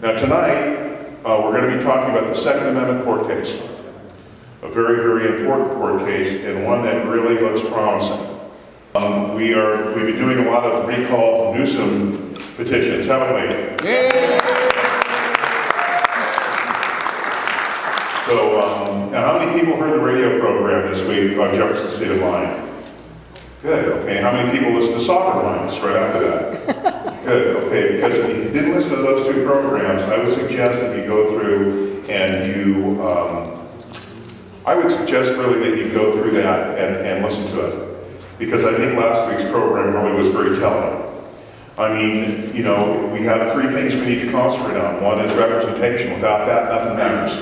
Now tonight, we're going to be talking about the Second Amendment court case. A very, very important court case, and one that really looks promising. We've been doing a lot of recall Newsom petitions, haven't we? Yeah. So, now how many people heard the radio program this week on Jefferson State of Mine? Good, okay. How many people listened to Soccer Minds right after that? Good, okay. Because if you didn't listen to those two programs, I would suggest that you go through and you, I would suggest really that you go through that and listen to it. Because I think last week's program really was very telling. I mean, you know, we have three things we need to concentrate on. One is representation. Without that, nothing matters.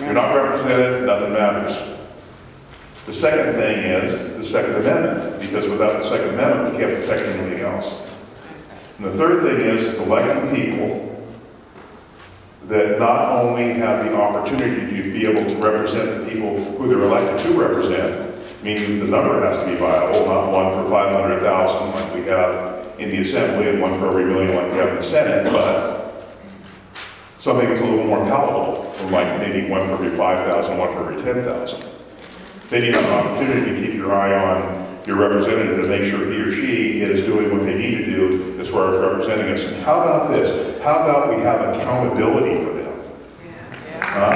You're not represented, nothing matters. The second thing is the Second Amendment, because without the Second Amendment, we can't protect anything else. And the third thing is electing people that not only have the opportunity to be able to represent the people who they're elected to represent, meaning the number has to be viable, not one for 500,000 like we have in the Assembly and one for every million like we have in the Senate, but something that's a little more palatable, from like maybe one for every 5,000, one for every 10,000. Then you have an opportunity to keep your eye on your representative to make sure he or she is doing what they need to do as far as representing us. And how about this? How about we have accountability for them? How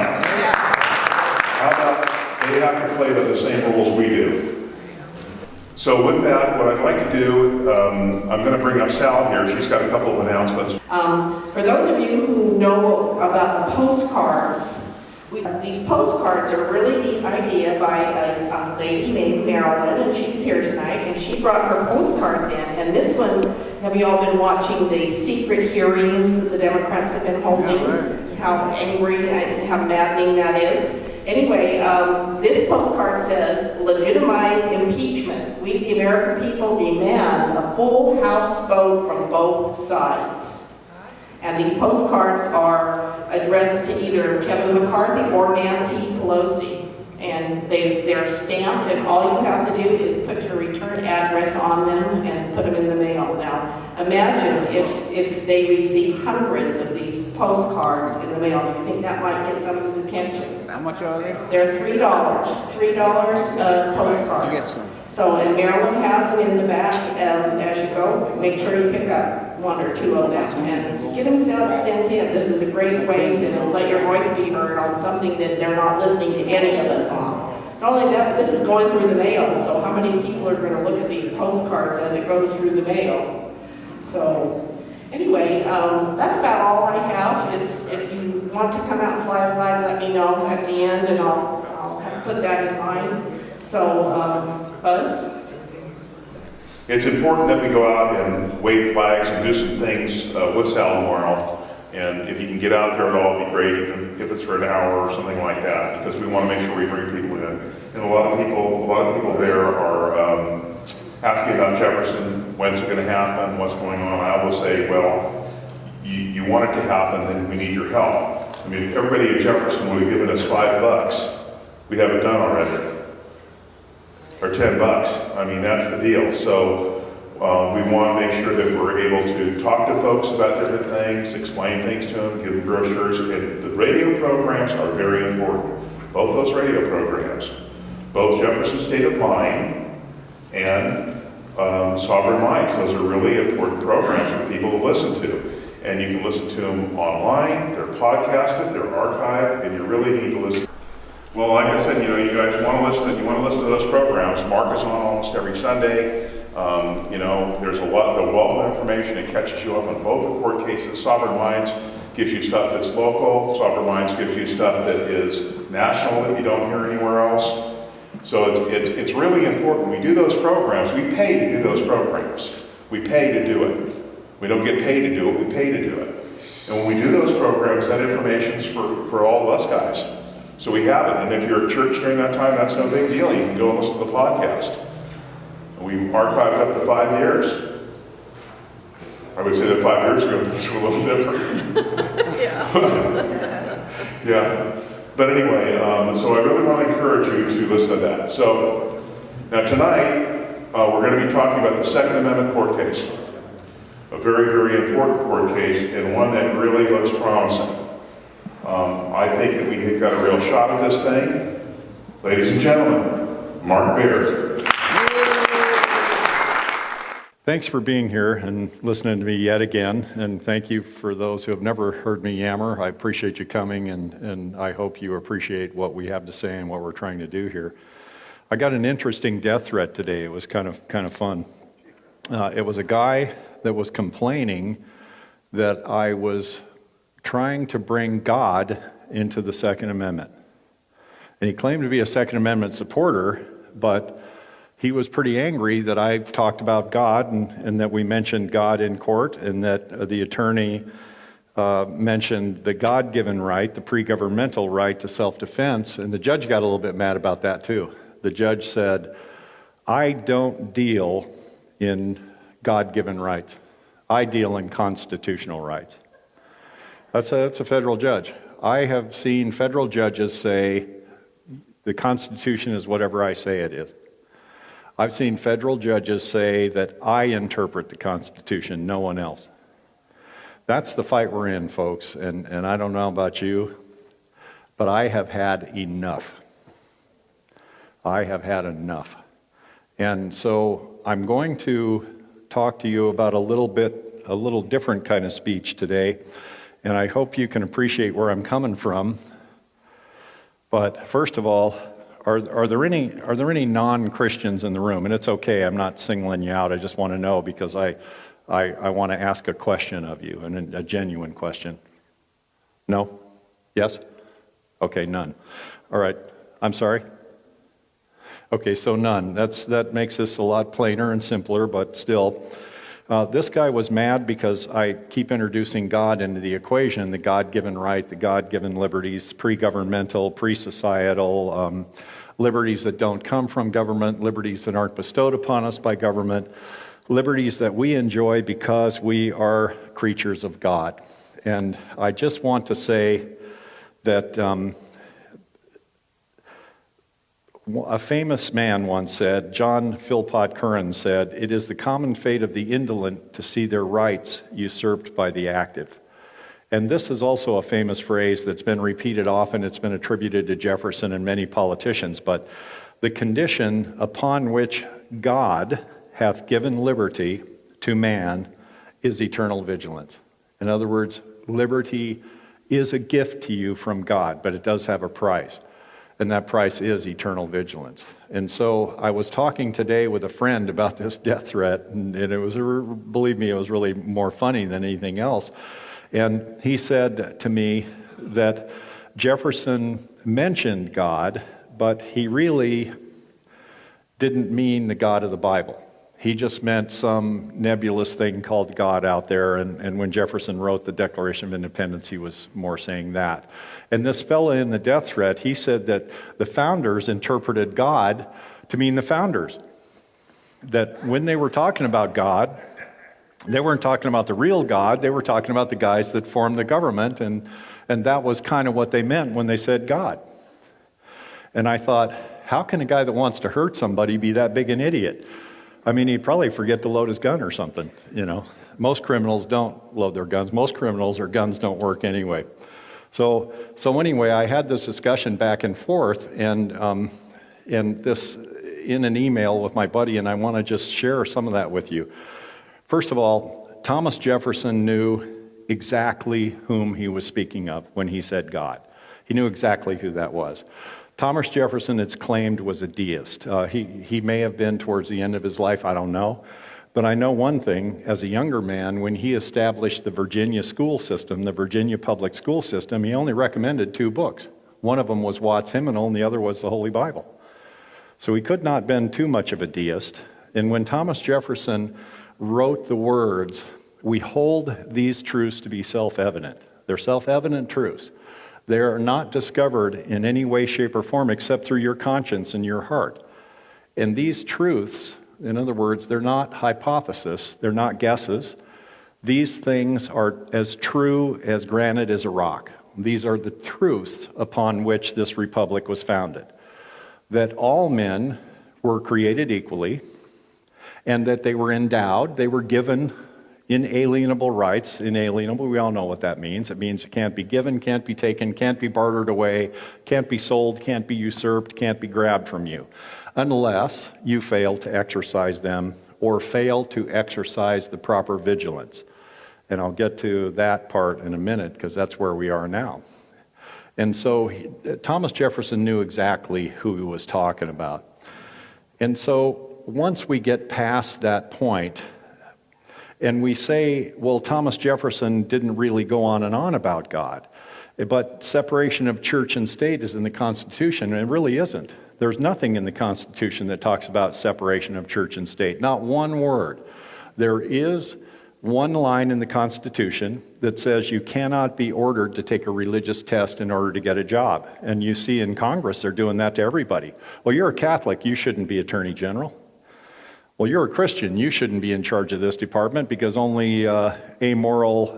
about they have to play by the same rules we do? So with that, what I'd like to do, I'm going to bring up Sal here. She's got a couple of announcements. For those of you who know about the postcards, these postcards are a really neat idea by a lady named Marilyn, and she's here tonight, and she brought her postcards in. And this one, have you all been watching the secret hearings that the Democrats have been holding? Yeah, how angry, how maddening that is. Anyway, this postcard says, legitimize impeachment. We, the American people, demand a full House vote from both sides. And these postcards are addressed to either Kevin McCarthy or Nancy Pelosi. And they're stamped, and all you have to do is put your return address on them and put them in the mail. Now, imagine if they receive hundreds of these postcards in the mail. Do you think that might get someone's attention? How much are they? They're $3. $3 a postcard. Get some. So, and Marilyn has them in the back, as you go, make sure you pick up one or two of them and get them sent in. This is a great way to let your voice be heard on something that they're not listening to any of us on. Not only that, but this is going through the mail, so how many people are going to look at these postcards as it goes through the mail? So, anyway, that's about all I have. If you want to come out and fly a flag, let me know at the end, and I'll kind of put that in mind. So, Buzz? It's important that we go out and wave flags and do some things with Sal tomorrow. And if you can get out there at all, it'd be great, even if it's for an hour or something like that, because we want to make sure we bring people in. And a lot of people there are asking about Jefferson, when's it going to happen, what's going on. I will say, well, you want it to happen, then we need your help. I mean, if everybody at Jefferson would have given us $5, we have it done already. Or $10. I mean, that's the deal. So we want to make sure that we're able to talk to folks about different things, explain things to them, give them brochures. And the radio programs are very important. Both those radio programs, both Jefferson State of Mine and Sovereign Minds, those are really important programs for people to listen to. And you can listen to them online, they're podcasted, they're archived, and you really need to listen. Well, like I said, you know, you guys want to listen to those programs. Mark is on almost every Sunday. You know, there's the wealth of information. It catches you up on both the court cases. Sovereign Minds gives you stuff that's local. Sovereign Minds gives you stuff that is national that you don't hear anywhere else. So it's really important. We do those programs. We pay to do those programs. We pay to do it. We don't get paid to do it. We pay to do it. And when we do those programs, that information's for all of us guys. So we have it, and if you're at church during that time, that's no big deal. You can go and listen to the podcast. We archived up to 5 years. I would say that 5 years ago, things were a little different. Yeah. But anyway, so I really want to encourage you to listen to that. So now tonight, we're going to be talking about the Second Amendment court case. a very, very important court case, and one that really looks promising. I think that we got a real shot at this thing. Ladies and gentlemen, Mark Baired. Thanks for being here and listening to me yet again, and thank you for those who have never heard me yammer. I appreciate you coming, and I hope you appreciate what we have to say and what we're trying to do here. I got an interesting death threat today. It was kind of fun. It was a guy that was complaining that I was trying to bring God into the Second Amendment. And he claimed to be a Second Amendment supporter, but he was pretty angry that I talked about God and that we mentioned God in court, and that the attorney mentioned the God-given right, the pre-governmental right to self-defense, and the judge got a little bit mad about that too. The judge said, I don't deal in God-given rights. I deal in constitutional rights. That's a federal judge. I have seen federal judges say, the Constitution is whatever I say it is. I've seen federal judges say that I interpret the Constitution, no one else. That's the fight we're in, folks, and I don't know about you, but I have had enough. I have had enough. And so I'm going to talk to you about a little different kind of speech today, and I hope you can appreciate where I'm coming from. But first of all, are there any non-Christians in the room? And it's okay, I'm not singling you out. I just want to know because I want to ask a question of you, and a genuine question. No? Yes? Okay, none. All right. I'm sorry? Okay, so none. That makes this a lot plainer and simpler, but still. This guy was mad because I keep introducing God into the equation, the God-given right, the God-given liberties, pre-governmental, pre-societal, liberties that don't come from government, liberties that aren't bestowed upon us by government, liberties that we enjoy because we are creatures of God. And I just want to say that a famous man once said, John Philpott Curran said, "It is the common fate of the indolent to see their rights usurped by the active." And this is also a famous phrase that's been repeated often. It's been attributed to Jefferson and many politicians. But the condition upon which God hath given liberty to man is eternal vigilance. In other words, liberty is a gift to you from God, but it does have a price. And that price is eternal vigilance. And so I was talking today with a friend about this death threat, and it was, believe me, it was really more funny than anything else. And he said to me that Jefferson mentioned God, but he really didn't mean the God of the Bible. He just meant some nebulous thing called God out there, and when Jefferson wrote the Declaration of Independence, he was more saying that. And this fellow in the death threat, he said that the founders interpreted God to mean the founders. That when they were talking about God, they weren't talking about the real God, they were talking about the guys that formed the government, and that was kind of what they meant when they said God. And I thought, how can a guy that wants to hurt somebody be that big an idiot? I mean, he'd probably forget to load his gun or something, you know. Most criminals don't load their guns. Most criminals, their guns don't work anyway. So anyway, I had this discussion back and forth, and this in an email with my buddy, and I want to just share some of that with you. First of all, Thomas Jefferson knew exactly whom he was speaking of when he said God. He knew exactly who that was. Thomas Jefferson, it's claimed, was a deist. He may have been towards the end of his life, I don't know. But I know one thing, as a younger man, when he established the Virginia school system, the Virginia public school system, he only recommended 2 books. One of them was Watts Hymnal, and the other was the Holy Bible. So he could not have been too much of a deist. And when Thomas Jefferson wrote the words, "We hold these truths to be self-evident." They're self-evident truths. They are not discovered in any way, shape, or form except through your conscience and your heart. And these truths, in other words, they're not hypotheses, they're not guesses. These things are as true as granite is a rock. These are the truths upon which this republic was founded. That all men were created equally, and that they were endowed, they were given Inalienable rights. Inalienable, we all know what that means. It means it can't be given, can't be taken, can't be bartered away, can't be sold, can't be usurped, can't be grabbed from you, unless you fail to exercise them or fail to exercise the proper vigilance. And I'll get to that part in a minute, because that's where we are now. And so Thomas Jefferson knew exactly who he was talking about. And so once we get past that point, and we say, well, Thomas Jefferson didn't really go on and on about God, but separation of church and state is in the Constitution, and it really isn't. There's nothing in the Constitution that talks about separation of church and state, not one word. There is one line in the Constitution that says you cannot be ordered to take a religious test in order to get a job. And you see in Congress, they're doing that to everybody. Well, you're a Catholic, you shouldn't be Attorney General. Well, you're a Christian, you shouldn't be in charge of this department because only amoral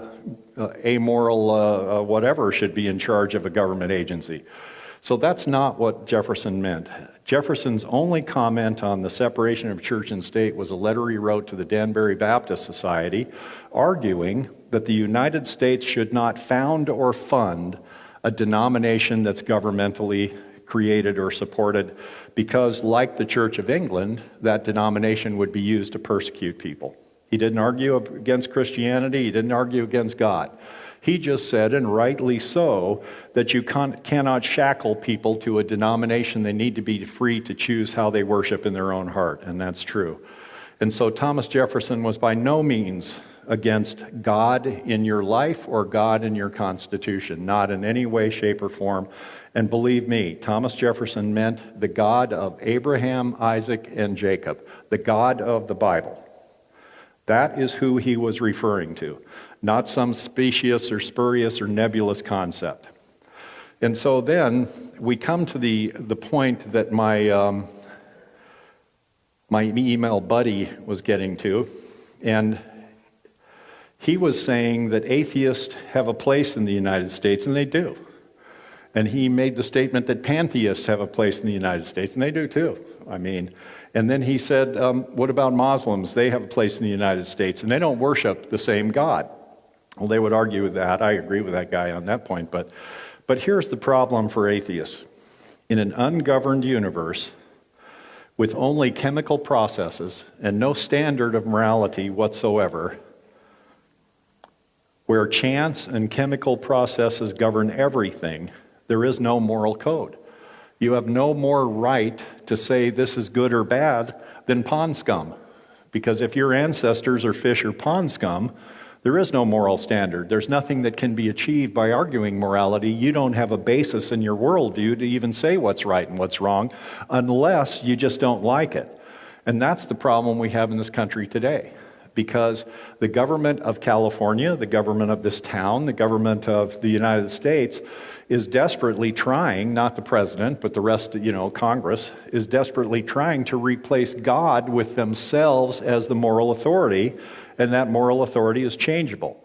whatever should be in charge of a government agency. So that's not what Jefferson meant. Jefferson's only comment on the separation of church and state was a letter he wrote to the Danbury Baptist Society, arguing that the United States should not found or fund a denomination that's governmentally created or supported, because, like the Church of England, that denomination would be used to persecute people. He didn't argue against Christianity, he didn't argue against God. He just said, and rightly so, that you cannot shackle people to a denomination. They need to be free to choose how they worship in their own heart, and that's true. And so Thomas Jefferson was by no means against God in your life or God in your Constitution, not in any way, shape, or form. And believe me, Thomas Jefferson meant the God of Abraham, Isaac, and Jacob, the God of the Bible. That is who he was referring to, not some specious or spurious or nebulous concept. And so then we come to the point that my email buddy was getting to, and he was saying that atheists have a place in the United States, and they do. And he made the statement that pantheists have a place in the United States, and they do too. And then he said, what about Muslims? They have a place in the United States, and they don't worship the same God. Well, they would argue with that. I agree with that guy on that point. But here's the problem for atheists. In an ungoverned universe, with only chemical processes and no standard of morality whatsoever, where chance and chemical processes govern everything, there is no moral code. You have no more right to say this is good or bad than pond scum. Because if your ancestors are fish or pond scum, there is no moral standard. There's nothing that can be achieved by arguing morality. You don't have a basis in your worldview to even say what's right and what's wrong, unless you just don't like it. And that's the problem we have in this country today. Because the government of California, the government of this town, the government of the United States is desperately trying, not the president, but the rest, Congress, is desperately trying to replace God with themselves as the moral authority, and that moral authority is changeable.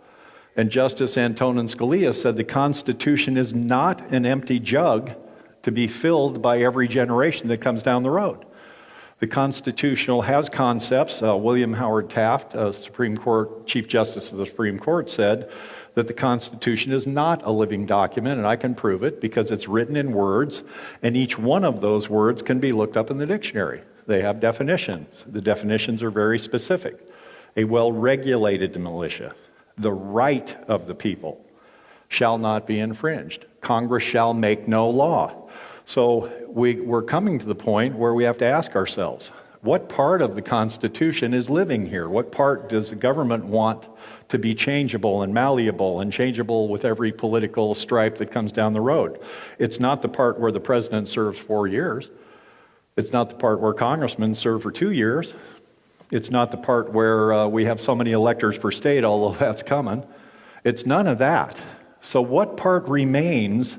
And Justice Antonin Scalia said the Constitution is not an empty jug to be filled by every generation that comes down the road. The Constitutional has concepts. William Howard Taft, Supreme Court Chief Justice of the Supreme Court, said that the Constitution is not a living document, and I can prove it because it's written in words, and each one of those words can be looked up in the dictionary. They have definitions. The definitions are very specific. A well-regulated militia, the right of the people, shall not be infringed. Congress shall make no law. So we're coming to the point where we have to ask ourselves, what part of the Constitution is living here? What part does the government want to be changeable and malleable and changeable with every political stripe that comes down the road? It's not the part where the president serves 4 years. It's not the part where congressmen serve for 2 years. It's not the part where we have so many electors per state, although that's coming. It's none of that. So what part remains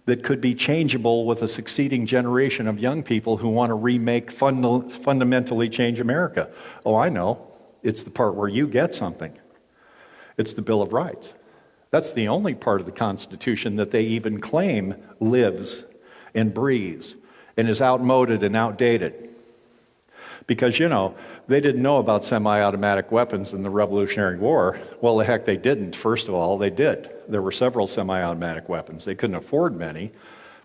that could be changeable with a succeeding generation of young people who want to remake, fundamentally change America? Oh, I know. It's the part where you get something. It's the Bill of Rights. That's the only part of the Constitution that they even claim lives and breathes and is outmoded and outdated. Because, they didn't know about semi-automatic weapons in the Revolutionary War. Well, the heck they didn't. First of all, they did. There were several semi-automatic weapons. They couldn't afford many,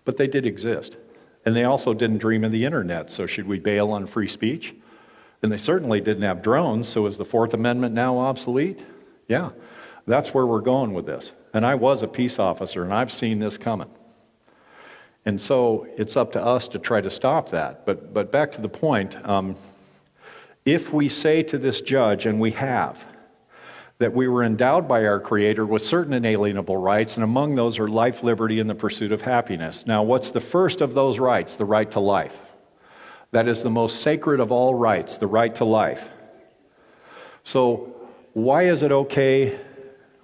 but they did exist. And they also didn't dream of the internet, so should we bail on free speech? And they certainly didn't have drones, so is the Fourth Amendment now obsolete? Yeah, that's where we're going with this. And I was a peace officer, and I've seen this coming. And so it's up to us to try to stop that. But back to the point, if we say to this judge, and we have, that we were endowed by our Creator with certain inalienable rights, and among those are life, liberty, and the pursuit of happiness. Now, what's the first of those rights? The right to life. That is the most sacred of all rights, the right to life. So why is it okay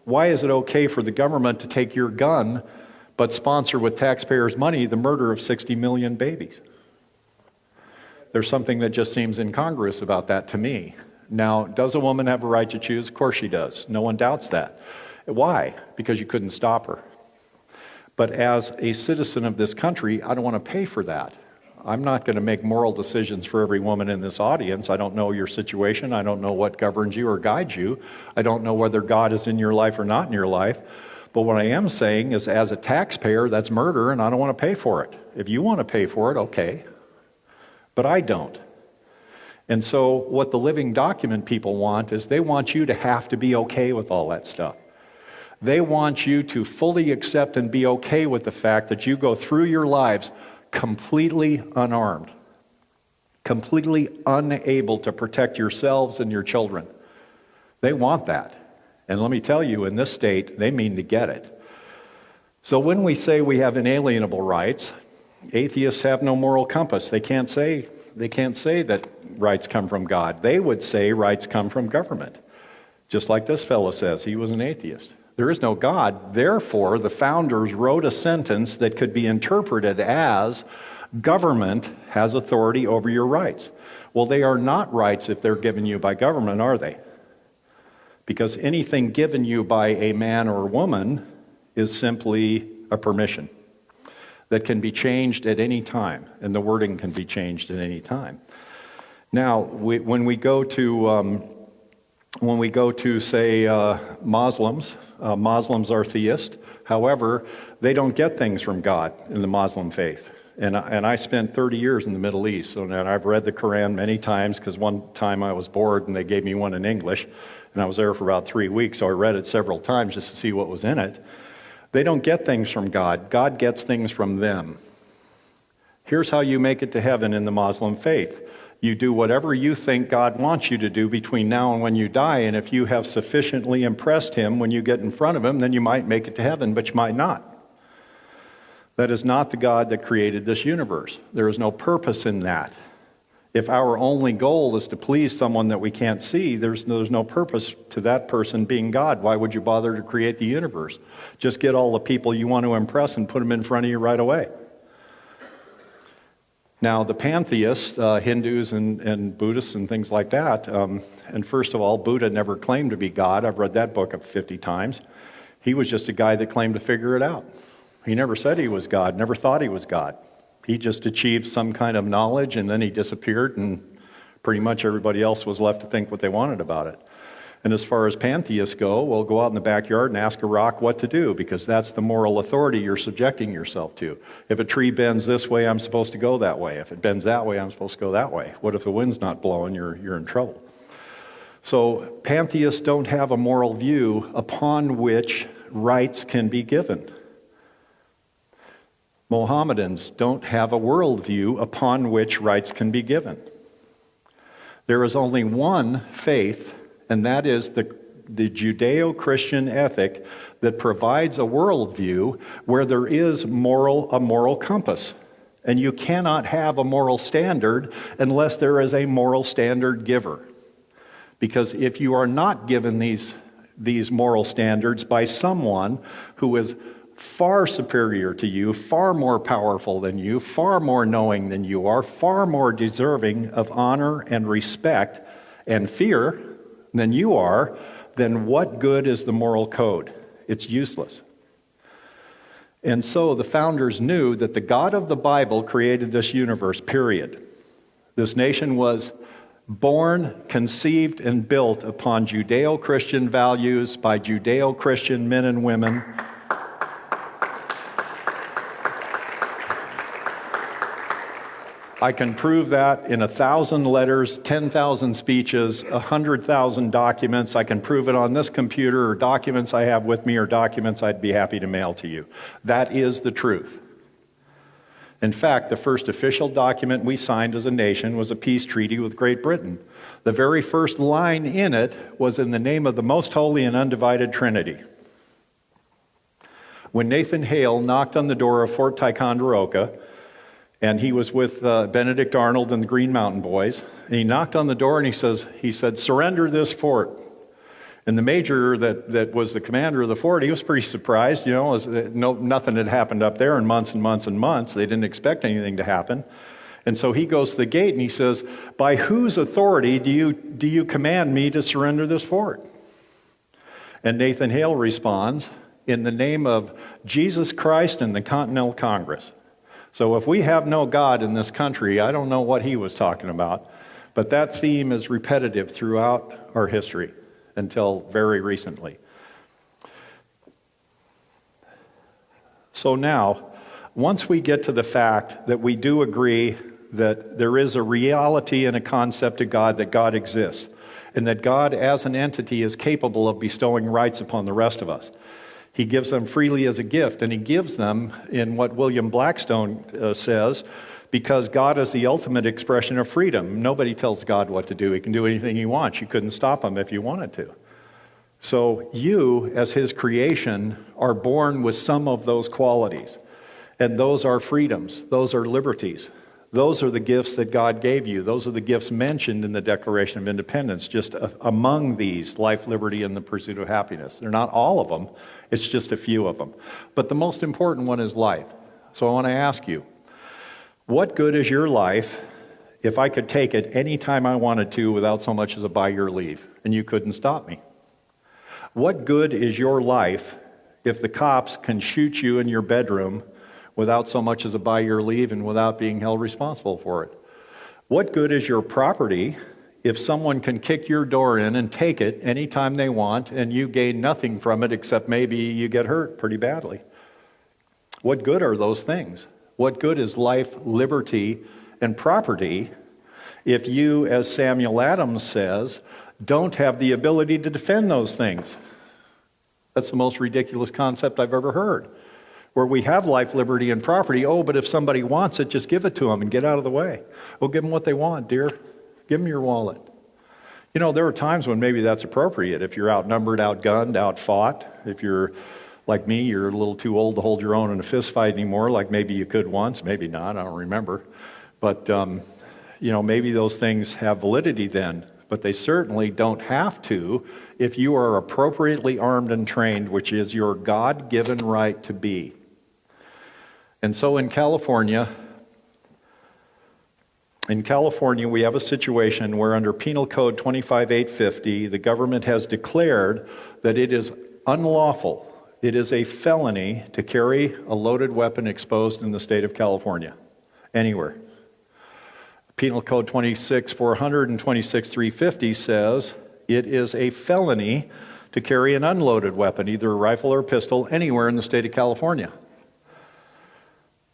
for the government to take your gun but sponsor with taxpayers' money the murder of 60 million babies? There's something that just seems incongruous about that to me. Now, does a woman have a right to choose? Of course she does. No one doubts that. Why? Because you couldn't stop her. But as a citizen of this country, I don't want to pay for that. I'm not going to make moral decisions for every woman in this audience. I don't know your situation. I don't know what governs you or guides you. I don't know whether God is in your life or not in your life. But what I am saying is, as a taxpayer, that's murder, and I don't want to pay for it. If you want to pay for it, okay. But I don't. And so what the living document people want is they want you to have to be okay with all that stuff. They want you to fully accept and be okay with the fact that you go through your lives completely unarmed, completely unable to protect yourselves and your children. They want that. And let me tell you, in this state, they mean to get it. So when we say we have inalienable rights, atheists have no moral compass. They can't say that rights come from God. They would say rights come from government. Just like this fellow says, he was an atheist. There is no God. Therefore, the founders wrote a sentence that could be interpreted as government has authority over your rights. Well, they are not rights if they're given you by government, are they? Because anything given you by a man or woman is simply a permission that can be changed at any time, and the wording can be changed at any time. Now, when we go to say Muslims, Muslims are theist. However, they don't get things from God in the Muslim faith. And I spent 30 years in the Middle East, and I've read the Quran many times, because one time I was bored and they gave me one in English, and I was there for about 3 weeks, so I read it several times just to see what was in it. They don't get things from God. God gets things from them. Here's how you make it to heaven in the Muslim faith. You do whatever you think God wants you to do between now and when you die, and if you have sufficiently impressed Him when you get in front of Him, then you might make it to heaven, but you might not. That is not the God that created this universe. There is no purpose in that. If our only goal is to please someone that we can't see, there's no purpose to that person being God. Why would you bother to create the universe? Just get all the people you want to impress and put them in front of you right away. Now, the pantheists, Hindus and Buddhists and things like that, and first of all, Buddha never claimed to be God. I've read that book up 50 times. He was just a guy that claimed to figure it out. He never said he was God, never thought he was God. He just achieved some kind of knowledge, and then he disappeared, and pretty much everybody else was left to think what they wanted about it. And as far as pantheists go, well, go out in the backyard and ask a rock what to do, because that's the moral authority you're subjecting yourself to. If a tree bends this way, I'm supposed to go that way. If it bends that way, I'm supposed to go that way. What if the wind's not blowing? You're in trouble. So pantheists don't have a moral view upon which rights can be given. Mohammedans don't have a worldview upon which rights can be given. There is only one faith, and that is the Judeo-Christian ethic that provides a worldview where there is a moral compass. And you cannot have a moral standard unless there is a moral standard giver. Because if you are not given these moral standards by someone who is far superior to you, far more powerful than you, far more knowing than you are, far more deserving of honor and respect and fear than you are, then what good is the moral code? It's useless. And so the founders knew that the God of the Bible created this universe, period. This nation was born, conceived, and built upon Judeo-Christian values by Judeo-Christian men and women. I can prove that in 1,000 letters, 10,000 speeches, 100,000 documents. I can prove it on this computer, or documents I have with me, or documents I'd be happy to mail to you. That is the truth. In fact, the first official document we signed as a nation was a peace treaty with Great Britain. The very first line in it was in the name of the most holy and undivided Trinity. When Nathan Hale knocked on the door of Fort Ticonderoga, and he was with Benedict Arnold and the Green Mountain Boys, and he knocked on the door and he said, surrender this fort. And the major that was the commander of the fort, he was pretty surprised, as nothing had happened up there in months and months and months. They didn't expect anything to happen. And so he goes to the gate and he says, by whose authority do you command me to surrender this fort? And Nathan Hale responds, in the name of Jesus Christ and the Continental Congress. So if we have no God in this country, I don't know what he was talking about, but that theme is repetitive throughout our history until very recently. So now, once we get to the fact that we do agree that there is a reality and a concept of God, that God exists, and that God as an entity is capable of bestowing rights upon the rest of us. He gives them freely as a gift, and he gives them in what William Blackstone says, because God is the ultimate expression of freedom. Nobody tells God what to do. He can do anything he wants. You couldn't stop him if you wanted to. So you, as his creation, are born with some of those qualities. And those are freedoms. Those are liberties. Those are the gifts that God gave you. Those are the gifts mentioned in the Declaration of Independence. Just among these, life, liberty, and the pursuit of happiness. They're not all of them. It's just a few of them. But the most important one is life. So I want to ask you, what good is your life if I could take it any time I wanted to without so much as a by your leave, and you couldn't stop me? What good is your life if the cops can shoot you in your bedroom without so much as a by your leave and without being held responsible for it? What good is your property if someone can kick your door in and take it anytime they want and you gain nothing from it except maybe you get hurt pretty badly? What good are those things? What good is life, liberty, and property if you, as Samuel Adams says, don't have the ability to defend those things? That's the most ridiculous concept I've ever heard. Where we have life, liberty, and property, but if somebody wants it, just give it to them and get out of the way. Well, give them what they want, dear. Give them your wallet. There are times when maybe that's appropriate. If you're outnumbered, outgunned, outfought, if you're like me, you're a little too old to hold your own in a fist fight anymore, like maybe you could once, maybe not, I don't remember. But, maybe those things have validity then. But they certainly don't have to if you are appropriately armed and trained, which is your God-given right to be. And so in California, we have a situation where under Penal Code 25850, the government has declared that it is unlawful, it is a felony to carry a loaded weapon exposed in the state of California, anywhere. Penal Code 26400 and 26350 says it is a felony to carry an unloaded weapon, either a rifle or a pistol, anywhere in the state of California.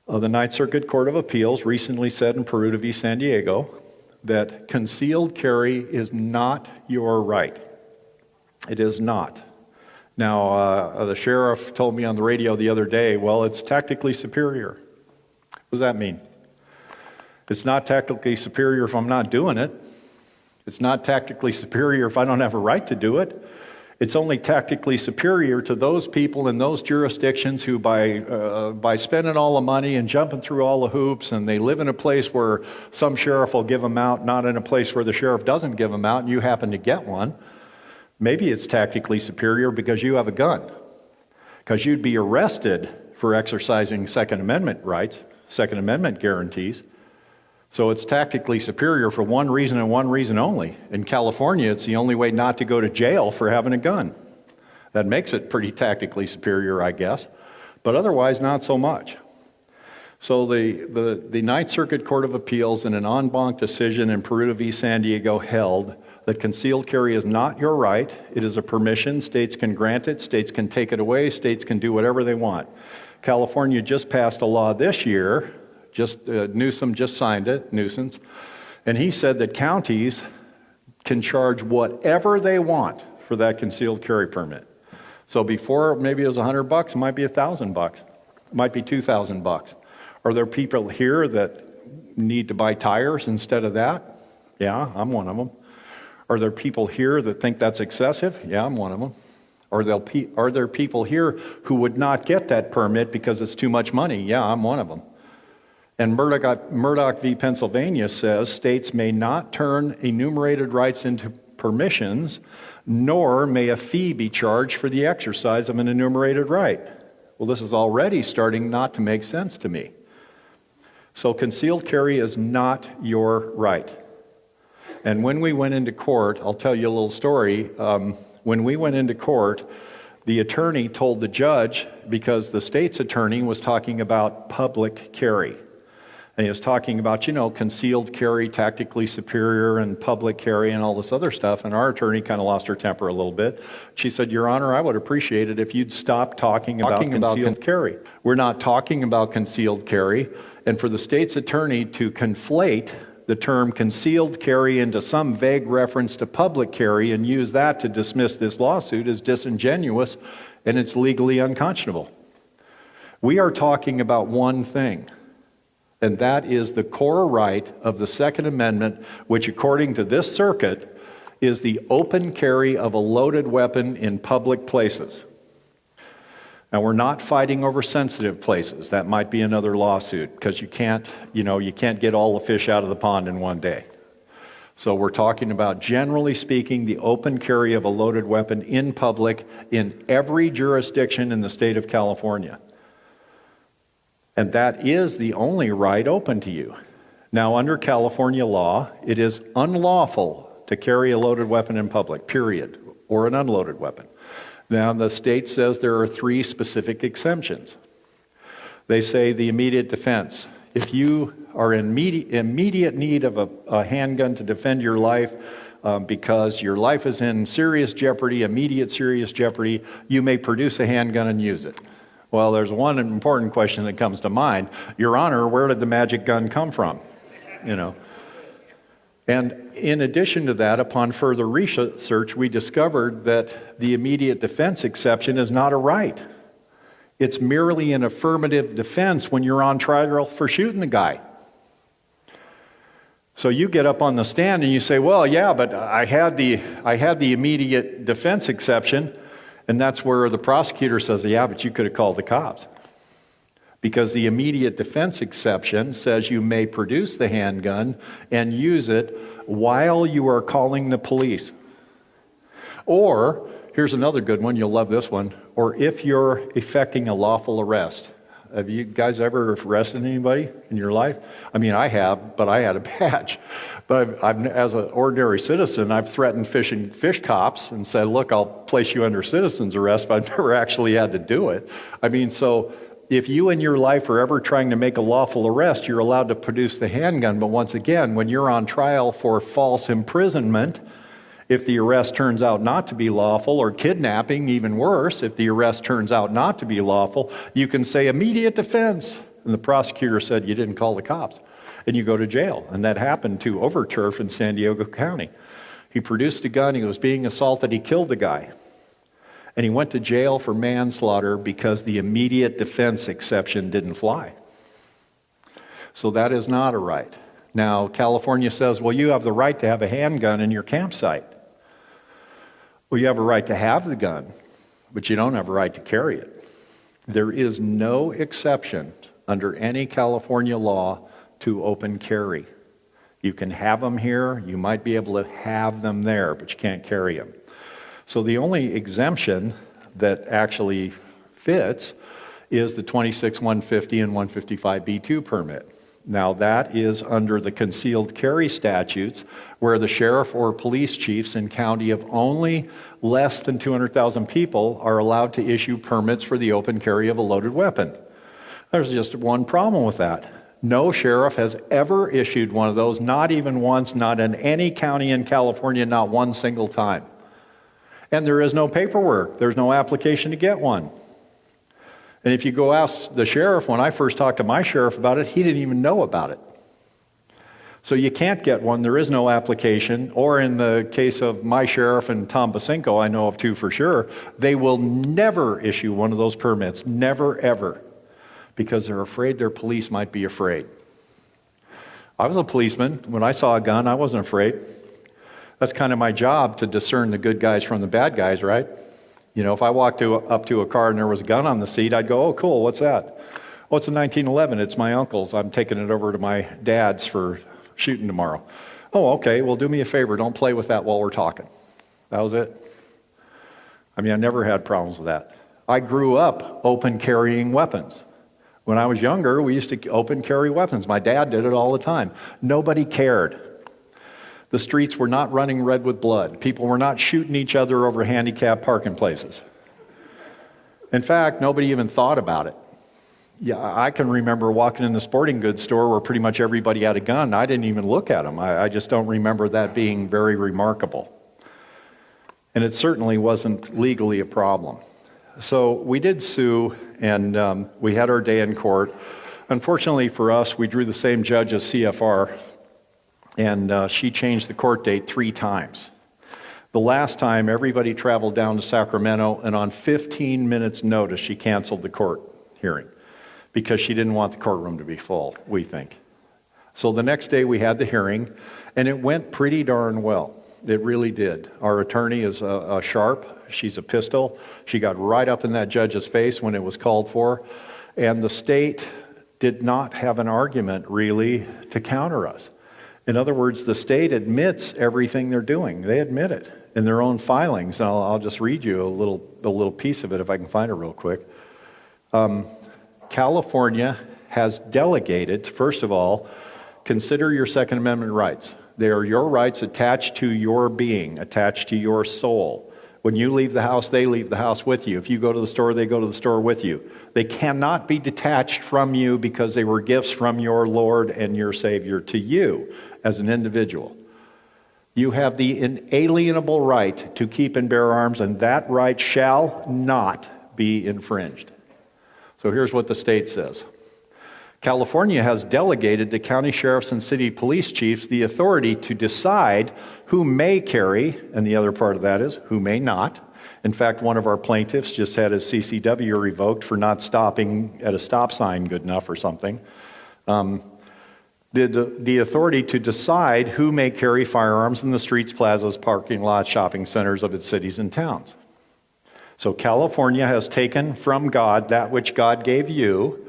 The Ninth Circuit Court of Appeals recently said in Peruta v. San Diego that concealed carry is not your right. It is not. Now, the sheriff told me on the radio the other day, well, it's tactically superior. What does that mean? It's not tactically superior if I'm not doing it. It's not tactically superior if I don't have a right to do it. It's only tactically superior to those people in those jurisdictions who by spending all the money and jumping through all the hoops, and they live in a place where some sheriff will give them out, not in a place where the sheriff doesn't give them out, and you happen to get one. Maybe it's tactically superior because you have a gun, because you'd be arrested for exercising Second Amendment rights, Second Amendment guarantees. So it's tactically superior for one reason and one reason only. In California, it's the only way not to go to jail for having a gun. That makes it pretty tactically superior, I guess. But otherwise, not so much. So the Ninth Circuit Court of Appeals in an en banc decision in Peruta v. San Diego held that concealed carry is not your right. It is a permission. States can grant it. States can take it away. States can do whatever they want. California just passed a law this year. Newsom just signed it, nuisance. And he said that counties can charge whatever they want for that concealed carry permit. So before, maybe it was $100, it might be $1,000, it might be $2,000. Are there people here that need to buy tires instead of that? Yeah, I'm one of them. Are there people here that think that's excessive? Yeah, I'm one of them. Are there people here who would not get that permit because it's too much money? Yeah, I'm one of them. And Murdoch v. Pennsylvania says states may not turn enumerated rights into permissions, nor may a fee be charged for the exercise of an enumerated right. Well, this is already starting not to make sense to me. So concealed carry is not your right. And when we went into court, I'll tell you a little story. When we went into court, the attorney told the judge, because the state's attorney was talking about public carry. And he was talking about, concealed carry, tactically superior, and public carry, and all this other stuff. And our attorney kind of lost her temper a little bit. She said, Your Honor, I would appreciate it if you'd stop talking about concealed carry. We're not talking about concealed carry. And for the state's attorney to conflate the term concealed carry into some vague reference to public carry and use that to dismiss this lawsuit is disingenuous, and it's legally unconscionable. We are talking about one thing. And that is the core right of the Second Amendment, which according to this circuit is the open carry of a loaded weapon in public places. Now, we're not fighting over sensitive places. That might be another lawsuit because you can't get all the fish out of the pond in one day. So we're talking about, generally speaking, the open carry of a loaded weapon in public in every jurisdiction in the state of California. And that is the only right open to you. Now, under California law, it is unlawful to carry a loaded weapon in public, period, or an unloaded weapon. Now, the state says there are 3 specific exemptions. They say the immediate defense. If you are in immediate need of a handgun to defend your life because your life is in serious jeopardy, immediate serious jeopardy, you may produce a handgun and use it. Well, there's one important question that comes to mind. Your Honor, where did the magic gun come from? And in addition to that, upon further research, we discovered that the immediate defense exception is not a right. It's merely an affirmative defense when you're on trial for shooting the guy. So you get up on the stand and you say, well, yeah, but I had the immediate defense exception. And that's where the prosecutor says, yeah, but you could have called the cops. Because the immediate defense exception says you may produce the handgun and use it while you are calling the police. Or, here's another good one, you'll love this one, or if you're effecting a lawful arrest. Have you guys ever arrested anybody in your life? I mean, I have, but I had a badge. But I've, as an ordinary citizen, I've threatened fish cops and said, look, I'll place you under citizen's arrest, but I've never actually had to do it. I mean, so if you in your life are ever trying to make a lawful arrest, you're allowed to produce the handgun. But once again, when you're on trial for false imprisonment, if the arrest turns out not to be lawful, or kidnapping, even worse, if the arrest turns out not to be lawful, you can say immediate defense. And the prosecutor said you didn't call the cops. And you go to jail. And that happened to Overturf in San Diego County. He produced a gun, he was being assaulted, he killed the guy. And he went to jail for manslaughter because the immediate defense exception didn't fly. So that is not a right. Now, California says, well, you have the right to have a handgun in your campsite. Well, you have a right to have the gun, but you don't have a right to carry it. There is no exception under any California law to open carry. You can have them here, you might be able to have them there, but you can't carry them. So the only exemption that actually fits is the 26-150 and 155B2 permit. Now that is under the concealed carry statutes where the sheriff or police chiefs in county of only less than 200,000 people are allowed to issue permits for the open carry of a loaded weapon. There's just one problem with that. No sheriff has ever issued one of those, not even once, not in any county in California, not one single time. And there is no paperwork. There's no application to get one. And if you go ask the sheriff, when I first talked to my sheriff about it, he didn't even know about it. So you can't get one. There is no application. Or in the case of my sheriff and Tom Basinko, I know of two for sure, they will never issue one of those permits. Never, ever. Because they're afraid their police might be afraid. I was a policeman. When I saw a gun, I wasn't afraid. That's kind of my job, to discern the good guys from the bad guys, right? You know, if I walked up to a car and there was a gun on the seat, I'd go, oh, cool, what's that? Oh, it's a 1911. It's my uncle's. I'm taking it over to my dad's for shooting tomorrow. Oh, okay, well, do me a favor. Don't play with that while we're talking. That was it. I mean, I never had problems with that. I grew up open carrying weapons. When I was younger, we used to open carry weapons. My dad did it all the time. Nobody cared. The streets were not running red with blood. People were not shooting each other over handicapped parking places. In fact, nobody even thought about it. Yeah, I can remember walking in the sporting goods store where pretty much everybody had a gun. I didn't even look at them. I just don't remember that being very remarkable. And it certainly wasn't legally a problem. So we did sue, and we had our day in court. Unfortunately for us, we drew the same judge as CFR, and she changed the court date 3 times. The last time, everybody traveled down to Sacramento, and on 15 minutes' notice, she canceled the court hearing because she didn't want the courtroom to be full, we think. So the next day, we had the hearing, and it went pretty darn well. It really did. Our attorney is a sharp. She's a pistol. She got right up in that judge's face when it was called for, and the state did not have an argument, really, to counter us. In other words, the state admits everything they're doing. They admit it in their own filings. And I'll just read you a little piece of it if I can find it real quick. California has delegated, first of all, consider your Second Amendment rights. They are your rights attached to your being, attached to your soul. When you leave the house, they leave the house with you. If you go to the store, they go to the store with you. They cannot be detached from you because they were gifts from your Lord and your Savior to you as an individual. You have the inalienable right to keep and bear arms, and that right shall not be infringed. So here's what the state says. California has delegated to county sheriffs and city police chiefs the authority to decide who may carry, and the other part of that is who may not. In fact, one of our plaintiffs just had his CCW revoked for not stopping at a stop sign good enough or something. The authority to decide who may carry firearms in the streets, plazas, parking lots, shopping centers of its cities and towns. So California has taken from God that which God gave you,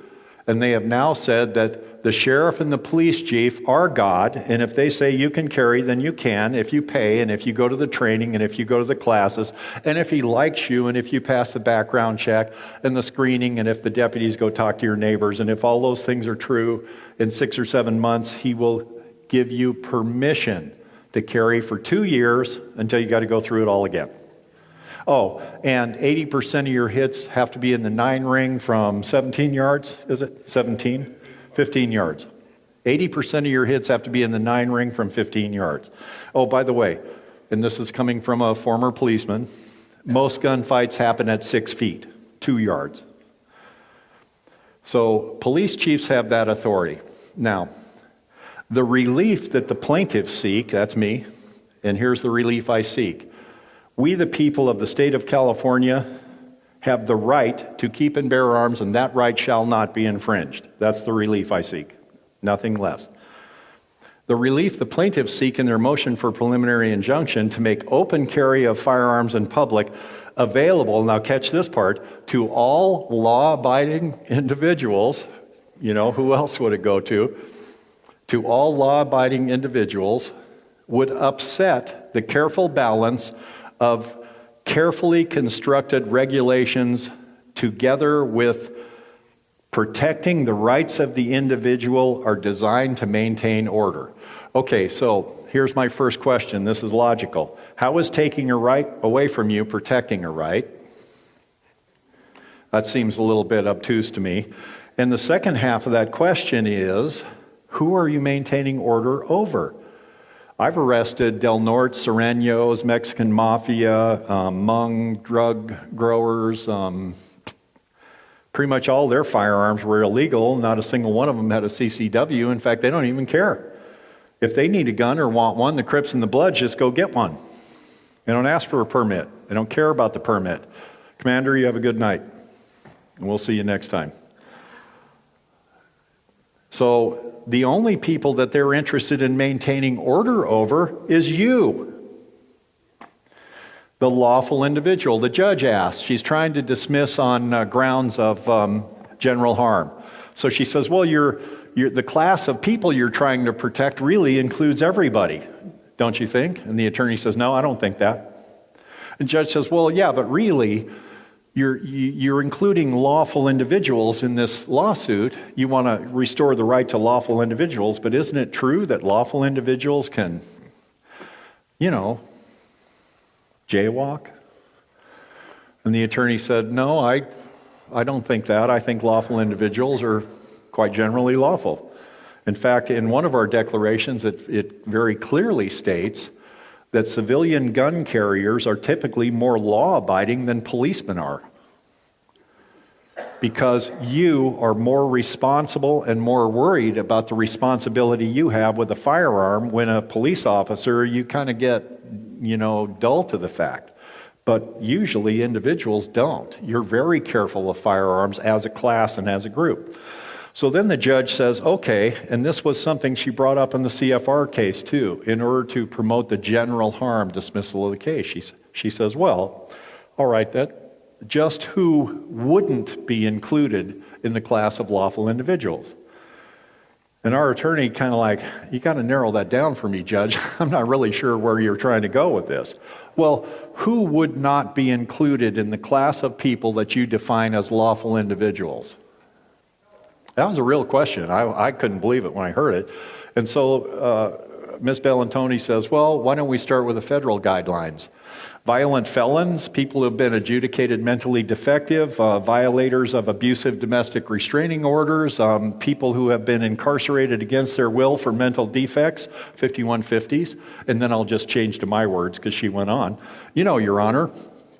and they have now said that the sheriff and the police chief are God, and if they say you can carry, then you can, if you pay, and if you go to the training, and if you go to the classes, and if he likes you, and if you pass the background check, and the screening, and if the deputies go talk to your neighbors, and if all those things are true, in 6 or 7 months, he will give you permission to carry for 2 years until you got to go through it all again. Oh, and 80% of your hits have to be in the 9 ring from 17 yards, is it? 17? 15 yards. 80% of your hits have to be in the 9 ring from 15 yards. Oh, by the way, and this is coming from a former policeman, most gunfights happen at 6 feet, 2 yards. So police chiefs have that authority. Now, the relief that the plaintiffs seek, that's me, and here's the relief I seek. We, the people of the state of California, have the right to keep and bear arms, and that right shall not be infringed. That's the relief I seek, nothing less. The relief the plaintiffs seek in their motion for preliminary injunction to make open carry of firearms in public available, now catch this part, to all law-abiding individuals, you know, who else would it go to? To all law-abiding individuals would upset the careful balance of carefully constructed regulations together with protecting the rights of the individual are designed to maintain order. Okay, so here's my first question. This is logical. How is taking a right away from you protecting a right? That seems a little bit obtuse to me. And the second half of that question is, who are you maintaining order over? I've arrested Del Norte, Serranos, Mexican Mafia, Hmong drug growers. Pretty much all their firearms were illegal. Not a single one of them had a CCW. In fact, they don't even care. If they need a gun or want one, the Crips and the Bloods just go get one. They don't ask for a permit. They don't care about the permit. Commander, you have a good night. And we'll see you next time. So the only people that they're interested in maintaining order over is you, the lawful individual. The judge asked. She's trying to dismiss on grounds of general harm. So she says, well, the class of people you're trying to protect really includes everybody, don't you think? And the attorney says, no, I don't think that. The judge says, well, yeah, but really, you're including lawful individuals in this lawsuit. You want to restore the right to lawful individuals, but isn't it true that lawful individuals can, jaywalk? And the attorney said, no, I don't think that. I think lawful individuals are quite generally lawful. In fact, in one of our declarations, it very clearly states that civilian gun carriers are typically more law-abiding than policemen are, because you are more responsible and more worried about the responsibility you have with a firearm. When a police officer, you kind of get, dull to the fact. But usually individuals don't. You're very careful of firearms as a class and as a group. So then the judge says, okay, and this was something she brought up in the CFR case too, in order to promote the general harm dismissal of the case. She says, well, all right, that just who wouldn't be included in the class of lawful individuals? And our attorney kind of like, you got to narrow that down for me, Judge. I'm not really sure where you're trying to go with this. Well, who would not be included in the class of people that you define as lawful individuals? That was a real question. I couldn't believe it when I heard it. And so Ms. Bellantoni says, well, why don't we start with the federal guidelines? Violent felons, people who have been adjudicated mentally defective, violators of abusive domestic restraining orders, people who have been incarcerated against their will for mental defects, 5150s. And then I'll just change to my words because she went on. Your Honor,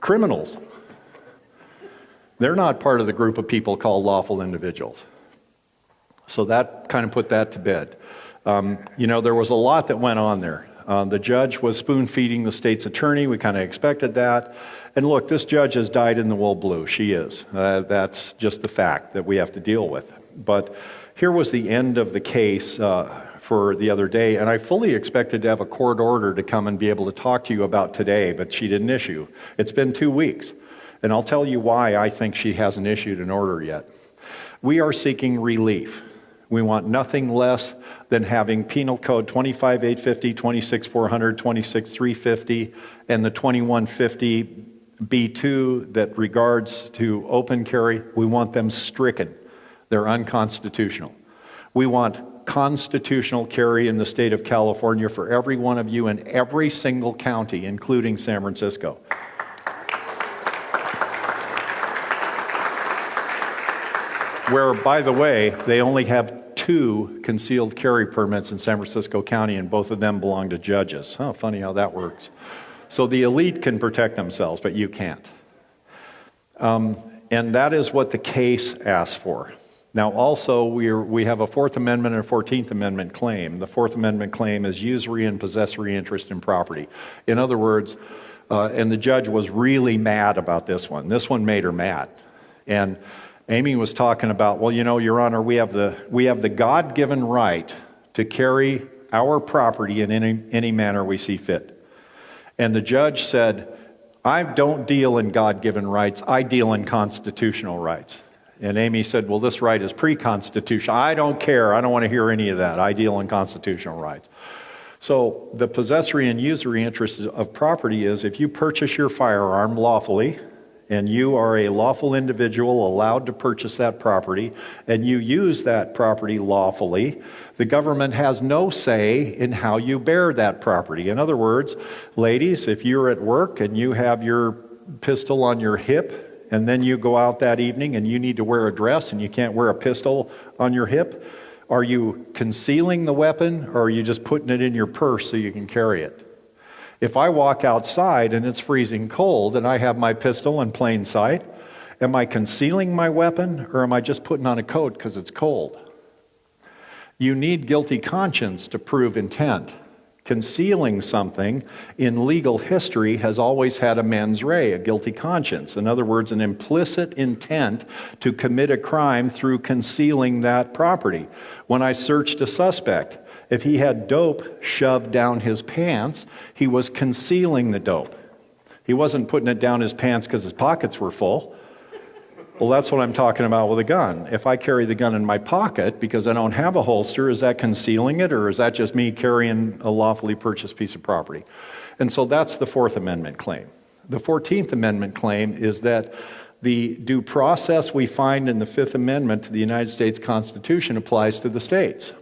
criminals. They're not part of the group of people called lawful individuals. So that kind of put that to bed. There was a lot that went on there. The judge was spoon-feeding the state's attorney. We kind of expected that. And look, this judge has dyed in the wool blue. She is. That's just the fact that we have to deal with. But here was the end of the case for the other day, and I fully expected to have a court order to come and be able to talk to you about today, but she didn't issue. It's been 2 weeks, and I'll tell you why I think she hasn't issued an order yet. We are seeking relief. We want nothing less than having Penal Code 25,850, 26,400, 26,350, and the 2150B2 that regards to open carry. We want them stricken. They're unconstitutional. We want constitutional carry in the state of California for every one of you in every single county, including San Francisco. Where, by the way, they only have 2 concealed carry permits in San Francisco County, and both of them belong to judges. Oh, funny how that works. So the elite can protect themselves, but you can't. And that is what the case asks for. Now, also, we have a Fourth Amendment and a 14th Amendment claim. The Fourth Amendment claim is usury and possessory interest in property. In other words, and the judge was really mad about this one. This one made her mad. And Amy was talking about, well, Your Honor, we have the God-given right to carry our property in any manner we see fit. And the judge said, I don't deal in God-given rights, I deal in constitutional rights. And Amy said, well, this right is pre-constitutional. I don't care, I don't want to hear any of that. I deal in constitutional rights. So the possessory and usury interest of property is if you purchase your firearm lawfully, and you are a lawful individual allowed to purchase that property, and you use that property lawfully, the government has no say in how you bear that property. In other words, ladies, if you're at work and you have your pistol on your hip and then you go out that evening and you need to wear a dress and you can't wear a pistol on your hip? Are you concealing the weapon, or are you just putting it in your purse so you can carry it? If I walk outside and it's freezing cold and I have my pistol in plain sight, am I concealing my weapon, or am I just putting on a coat because it's cold? You need guilty conscience to prove intent. Concealing something in legal history has always had a mens rea, a guilty conscience. In other words, an implicit intent to commit a crime through concealing that property. When I searched a suspect, if he had dope shoved down his pants, he was concealing the dope. He wasn't putting it down his pants because his pockets were full. Well, that's what I'm talking about with a gun. If I carry the gun in my pocket because I don't have a holster, is that concealing it, or is that just me carrying a lawfully purchased piece of property? And so that's the Fourth Amendment claim. The 14th Amendment claim is that the due process we find in the Fifth Amendment to the United States Constitution applies to the states.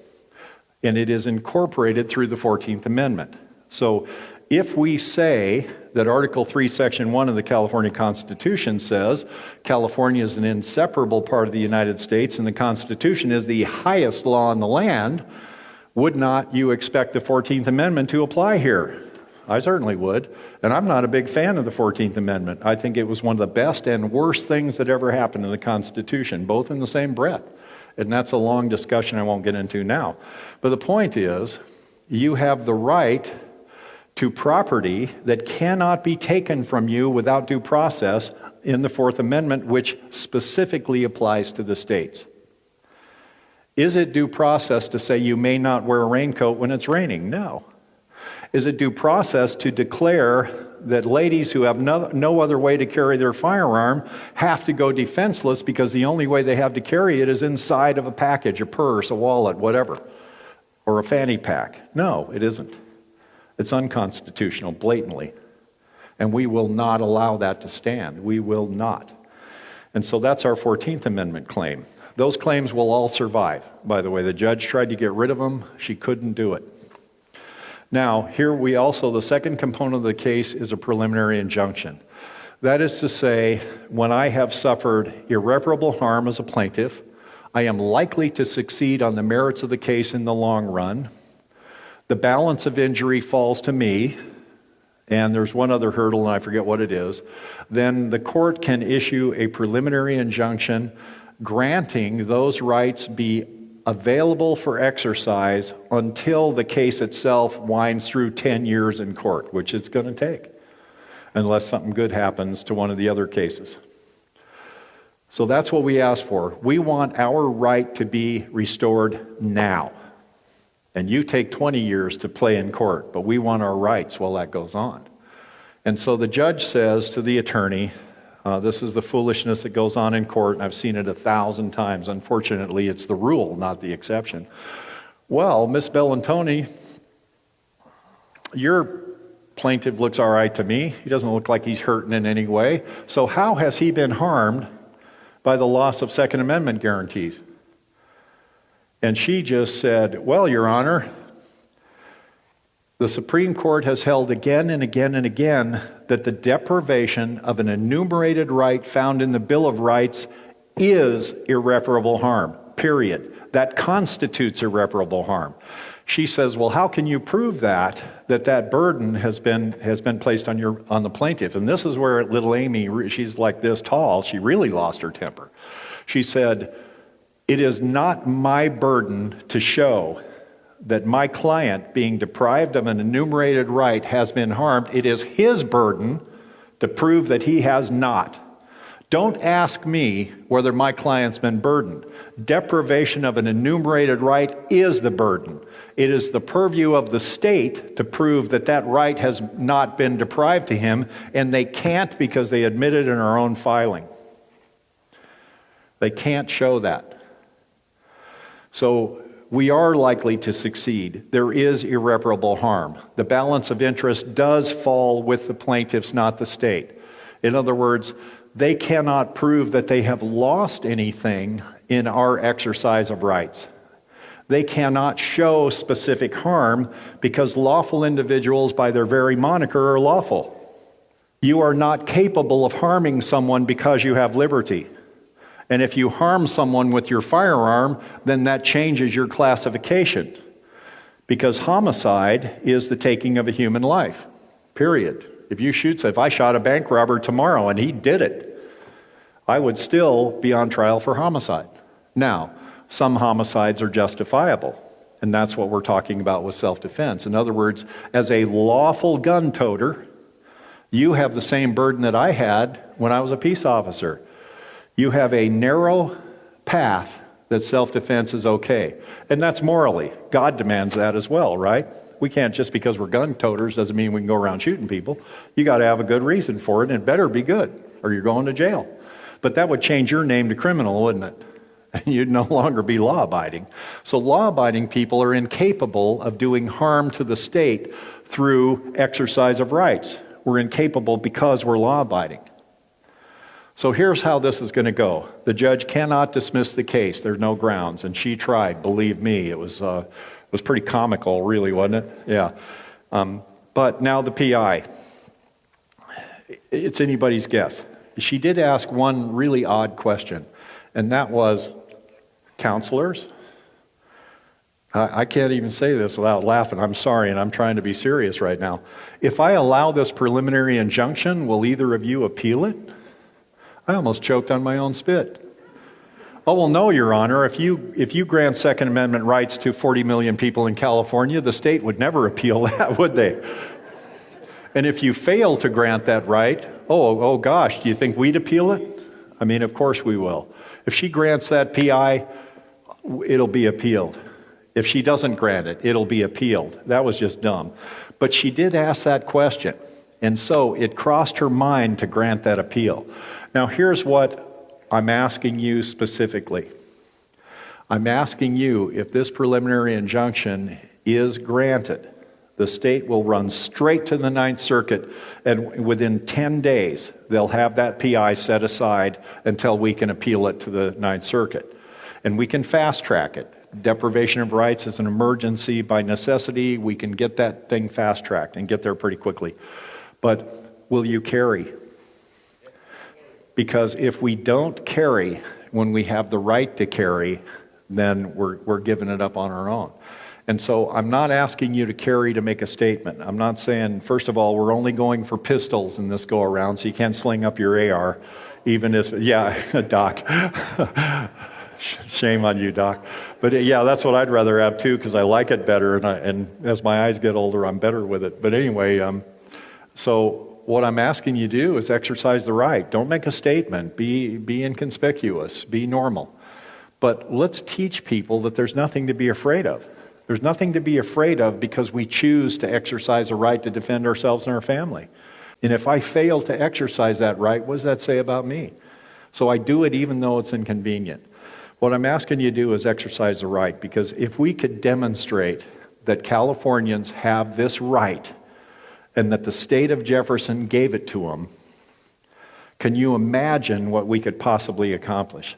And it is incorporated through the 14th Amendment. So if we say that Article 3, Section 1 of the California Constitution says California is an inseparable part of the United States and the Constitution is the highest law in the land, would not you expect the 14th Amendment to apply here? I certainly would. And I'm not a big fan of the 14th Amendment. I think it was one of the best and worst things that ever happened in the Constitution, both in the same breath. And that's a long discussion I won't get into now. But the point is, you have the right to property that cannot be taken from you without due process in the Fourth Amendment, which specifically applies to the states. Is it due process to say you may not wear a raincoat when it's raining? No. Is it due process to declare that ladies who have no other way to carry their firearm have to go defenseless because the only way they have to carry it is inside of a package, a purse, a wallet, whatever, or a fanny pack? No, it isn't. It's unconstitutional, blatantly. And we will not allow that to stand. We will not. And so that's our 14th Amendment claim. Those claims will all survive. By the way, the judge tried to get rid of them. She couldn't do it. Now, here we also, the second component of the case is a preliminary injunction. That is to say, when I have suffered irreparable harm as a plaintiff, I am likely to succeed on the merits of the case in the long run. The balance of injury falls to me, and there's one other hurdle, and I forget what it is. Then the court can issue a preliminary injunction granting those rights be available for exercise until the case itself winds through 10 years in court, which it's going to take, unless something good happens to one of the other cases. So that's what we ask for. We want our right to be restored now. And you take 20 years to play in court, but we want our rights while that goes on. And so the judge says to the attorney, this is the foolishness that goes on in court, and I've seen it 1,000 times. Unfortunately, it's the rule, not the exception. Well, Miss Bellantoni, your plaintiff looks all right to me. He doesn't look like he's hurting in any way. So how has he been harmed by the loss of Second Amendment guarantees? And she just said, well, Your Honor, the Supreme Court has held again and again and again that the deprivation of an enumerated right found in the Bill of Rights is irreparable harm, period. That constitutes irreparable harm. She says, well, how can you prove that burden has been placed on the plaintiff? And this is where little Amy, she's like this tall, she really lost her temper. She said, it is not my burden to show that my client being deprived of an enumerated right has been harmed. It is his burden to prove that he has not. Don't ask me whether my client's been burdened. Deprivation of an enumerated right is the burden. It is the purview of the state to prove that that right has not been deprived to him, and they can't because they admit it in our own filing. They can't show that. So we are likely to succeed. There is irreparable harm. The balance of interest does fall with the plaintiffs, not the state. In other words, they cannot prove that they have lost anything in our exercise of rights. They cannot show specific harm because lawful individuals, by their very moniker, are lawful. You are not capable of harming someone because you have liberty. And if you harm someone with your firearm, then that changes your classification. Because homicide is the taking of a human life, period. If I shot a bank robber tomorrow and he did it, I would still be on trial for homicide. Now, some homicides are justifiable, and that's what we're talking about with self-defense. In other words, as a lawful gun toter, you have the same burden that I had when I was a peace officer. You have a narrow path that self-defense is okay. And that's morally. God demands that as well, right? We can't, just because we're gun toters doesn't mean we can go around shooting people. You got to have a good reason for it, and it better be good, or you're going to jail. But that would change your name to criminal, wouldn't it? And you'd no longer be law-abiding. So law-abiding people are incapable of doing harm to the state through exercise of rights. We're incapable because we're law-abiding. So here's how this is going to go. The judge cannot dismiss the case. There's no grounds. And she tried, believe me. It was pretty comical, really, wasn't it? Yeah. But now the PI. It's anybody's guess. She did ask one really odd question, and that was, counselors? I can't even say this without laughing. I'm sorry, and I'm trying to be serious right now. If I allow this preliminary injunction, will either of you appeal it? I almost choked on my own spit. Oh, well, no, Your Honor. If you grant Second Amendment rights to 40 million people in California, the state would never appeal that, would they? And if you fail to grant that right, oh gosh, do you think we'd appeal it? I mean, of course we will. If she grants that PI, it'll be appealed. If she doesn't grant it, it'll be appealed. That was just dumb. But she did ask that question. And so it crossed her mind to grant that appeal. Now here's what I'm asking you specifically. I'm asking you, if this preliminary injunction is granted, the state will run straight to the Ninth Circuit, and within 10 days, they'll have that PI set aside until we can appeal it to the Ninth Circuit. And we can fast track it. Deprivation of rights is an emergency by necessity. We can get that thing fast tracked and get there pretty quickly. But will you carry? Because if we don't carry when we have the right to carry, then we're giving it up on our own. And so I'm not asking you to carry to make a statement. I'm not saying, first of all, we're only going for pistols in this go-around, so you can't sling up your AR, even if, yeah, Doc. Shame on you, Doc. But yeah, that's what I'd rather have too, because I like it better, and as my eyes get older, I'm better with it. But anyway, so what I'm asking you to do is exercise the right. Don't make a statement. Be inconspicuous. Be normal. But let's teach people that there's nothing to be afraid of. There's nothing to be afraid of because we choose to exercise a right to defend ourselves and our family. And if I fail to exercise that right, what does that say about me? So I do it even though it's inconvenient. What I'm asking you to do is exercise the right, because if we could demonstrate that Californians have this right and that the state of Jefferson gave it to them, can you imagine what we could possibly accomplish?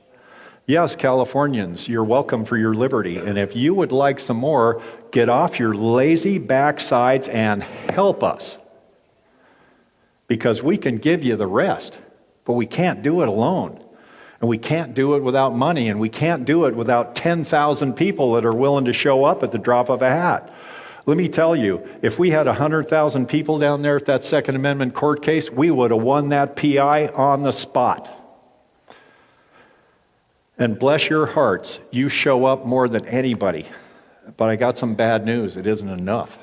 Yes, Californians, you're welcome for your liberty. And if you would like some more, get off your lazy backsides and help us. Because we can give you the rest, but we can't do it alone. And we can't do it without money, and we can't do it without 10,000 people that are willing to show up at the drop of a hat. Let me tell you, if we had 100,000 people down there at that Second Amendment court case, we would have won that PI on the spot. And bless your hearts, you show up more than anybody. But I got some bad news. It isn't enough.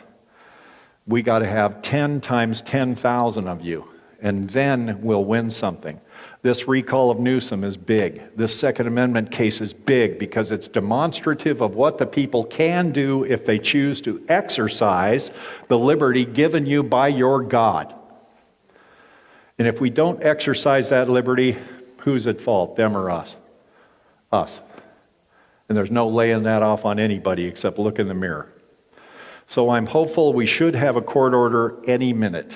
We got to have 10 times 10,000 of you, and then we'll win something. This recall of Newsom is big. This Second Amendment case is big because it's demonstrative of what the people can do if they choose to exercise the liberty given you by your God. And if we don't exercise that liberty, who's at fault, them or us? Us. And there's no laying that off on anybody except look in the mirror. So I'm hopeful we should have a court order any minute.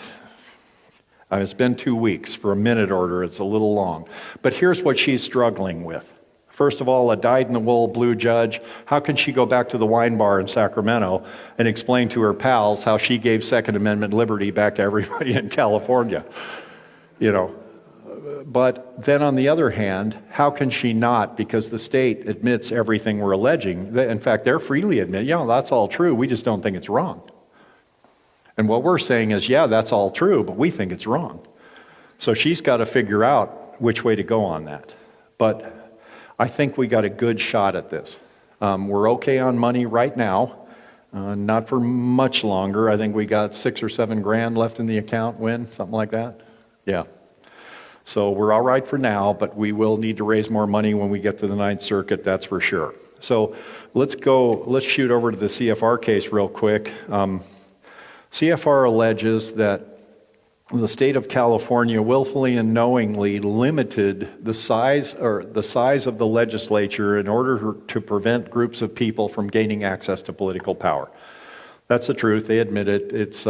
It's been 2 weeks. For a minute order, it's a little long. But here's what she's struggling with. First of all, a dyed-in-the-wool blue judge. How can she go back to the wine bar in Sacramento and explain to her pals how she gave Second Amendment liberty back to everybody in California? you know. But then on the other hand, how can she not? Because the state admits everything we're alleging. In fact, they're freely admit, yeah, that's all true. We just don't think it's wrong. And what we're saying is, yeah, that's all true, but we think it's wrong. So she's got to figure out which way to go on that. But I think we got a good shot at this. We're okay on money right now, not for much longer. I think we got $6 or $7 grand left in the account, something like that. Yeah. So we're all right for now, but we will need to raise more money when we get to the Ninth Circuit, that's for sure. So let's shoot over to the CFR case real quick. CFR alleges that the state of California willfully and knowingly limited the size of the legislature in order to prevent groups of people from gaining access to political power. That's the truth. They admit it.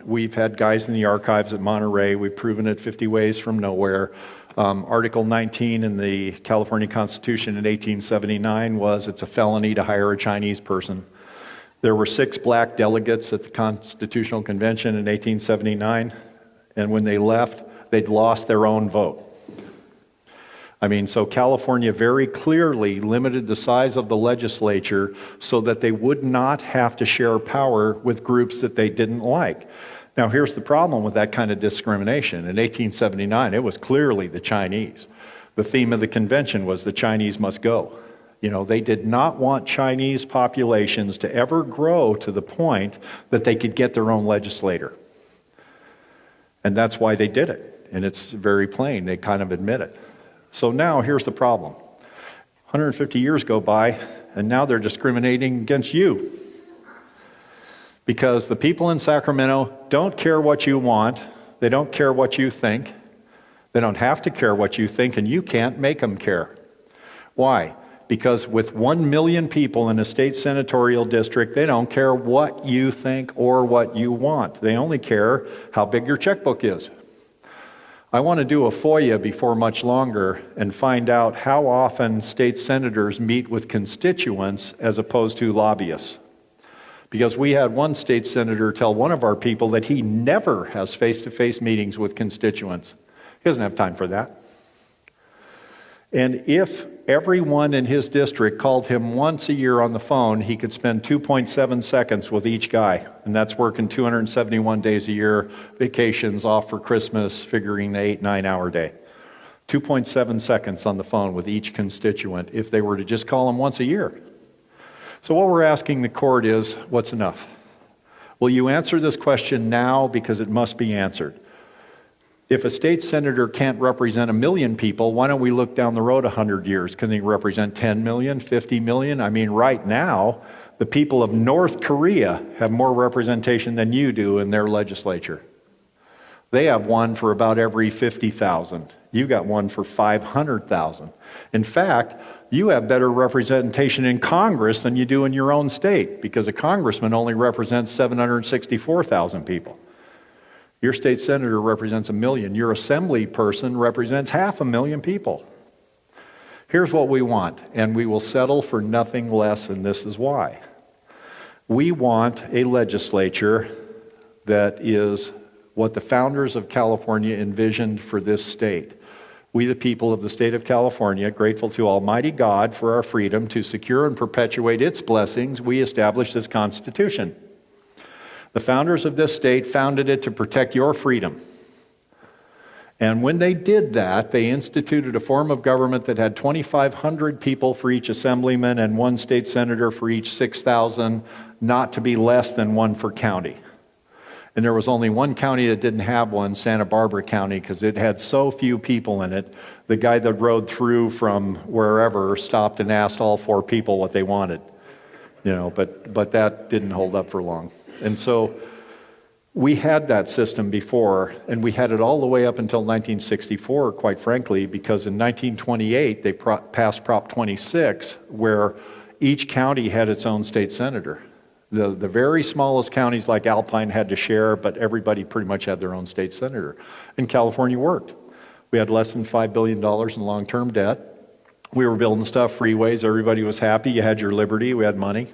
We've had guys in the archives at Monterey. We've proven it 50 ways from nowhere. Article 19 in the California Constitution in 1879 was it's a felony to hire a Chinese person. There were 6 black delegates at the Constitutional Convention in 1879, and when they left, they'd lost their own vote. So California very clearly limited the size of the legislature so that they would not have to share power with groups that they didn't like. Now, here's the problem with that kind of discrimination. In 1879, it was clearly the Chinese. The theme of the convention was the Chinese must go. They did not want Chinese populations to ever grow to the point that they could get their own legislator. And that's why they did it. And it's very plain. They kind of admit it. So now here's the problem. 150 years go by, and now they're discriminating against you. Because the people in Sacramento don't care what you want. They don't care what you think. They don't have to care what you think, and you can't make them care. Why? Because with 1 million people in a state senatorial district, they don't care what you think or what you want. They only care how big your checkbook is. I want to do a FOIA before much longer and find out how often state senators meet with constituents as opposed to lobbyists. Because we had one state senator tell one of our people that he never has face-to-face meetings with constituents. He doesn't have time for that. And if everyone in his district called him once a year on the phone, he could spend 2.7 seconds with each guy. And that's working 271 days a year, vacations off for Christmas, figuring the 8-9 hour day. 2.7 seconds on the phone with each constituent if they were to just call him once a year. So what we're asking the court is, what's enough? Will you answer this question now because it must be answered? If a state senator can't represent 1 million people, why don't we look down the road 100 years? Can he represent 10 million, 50 million? Right now, the people of North Korea have more representation than you do in their legislature. They have one for about every 50,000. You got one for 500,000. In fact, you have better representation in Congress than you do in your own state, because a congressman only represents 764,000 people. Your state senator represents 1 million. Your assembly person represents 500,000 people. Here's what we want, and we will settle for nothing less, and this is why. We want a legislature that is what the founders of California envisioned for this state. We, the people of the state of California, grateful to Almighty God for our freedom to secure and perpetuate its blessings, we established this Constitution. The founders of this state founded it to protect your freedom. And when they did that, they instituted a form of government that had 2,500 people for each assemblyman and 1 state senator for each 6,000, not to be less than 1 per county. And there was only 1 county that didn't have one, Santa Barbara County, because it had so few people in it. The guy that rode through from wherever stopped and asked all 4 people what they wanted. But that didn't hold up for long. And so we had that system before, and we had it all the way up until 1964, quite frankly, because in 1928 they passed Prop 26, where each county had its own state senator. The very smallest counties like Alpine had to share, but everybody pretty much had their own state senator. And California worked. We had less than $5 billion in long-term debt. We were building stuff, freeways, everybody was happy. You had your liberty, we had money.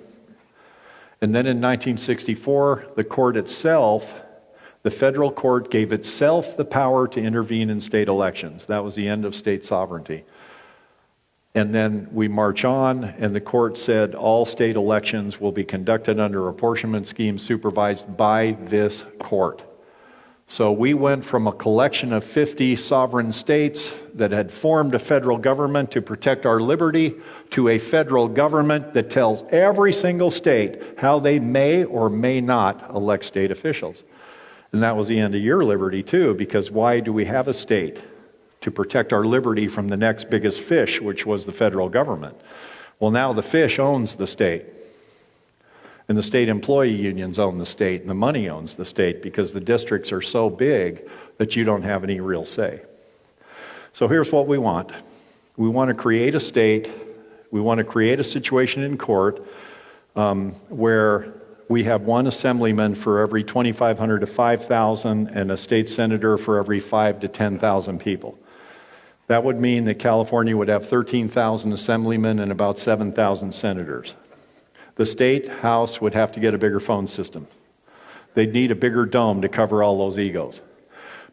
And then in 1964, the court itself, The federal court gave itself the power to intervene in state elections. That was the end of state sovereignty. And then we march on, and the court said all state elections will be conducted under apportionment schemes supervised by this court. So we went from a collection of 50 sovereign states that had formed a federal government to protect our liberty to a federal government that tells every single state how they may or may not elect state officials. And that was the end of your liberty too, because why do we have a state? To protect our liberty from the next biggest fish, which was the federal government. Well, now the fish owns the state. And the state employee unions own the state, and the money owns the state, because the districts are so big that you don't have any real say. So here's what we want. We want to create a state, we want to create a situation in court where we have one assemblyman for every 2,500 to 5,000 and a state senator for every 5 to 10,000 people. That would mean that California would have 13,000 assemblymen and about 7,000 senators. The state house would have to get a bigger phone system. They'd need a bigger dome to cover all those egos.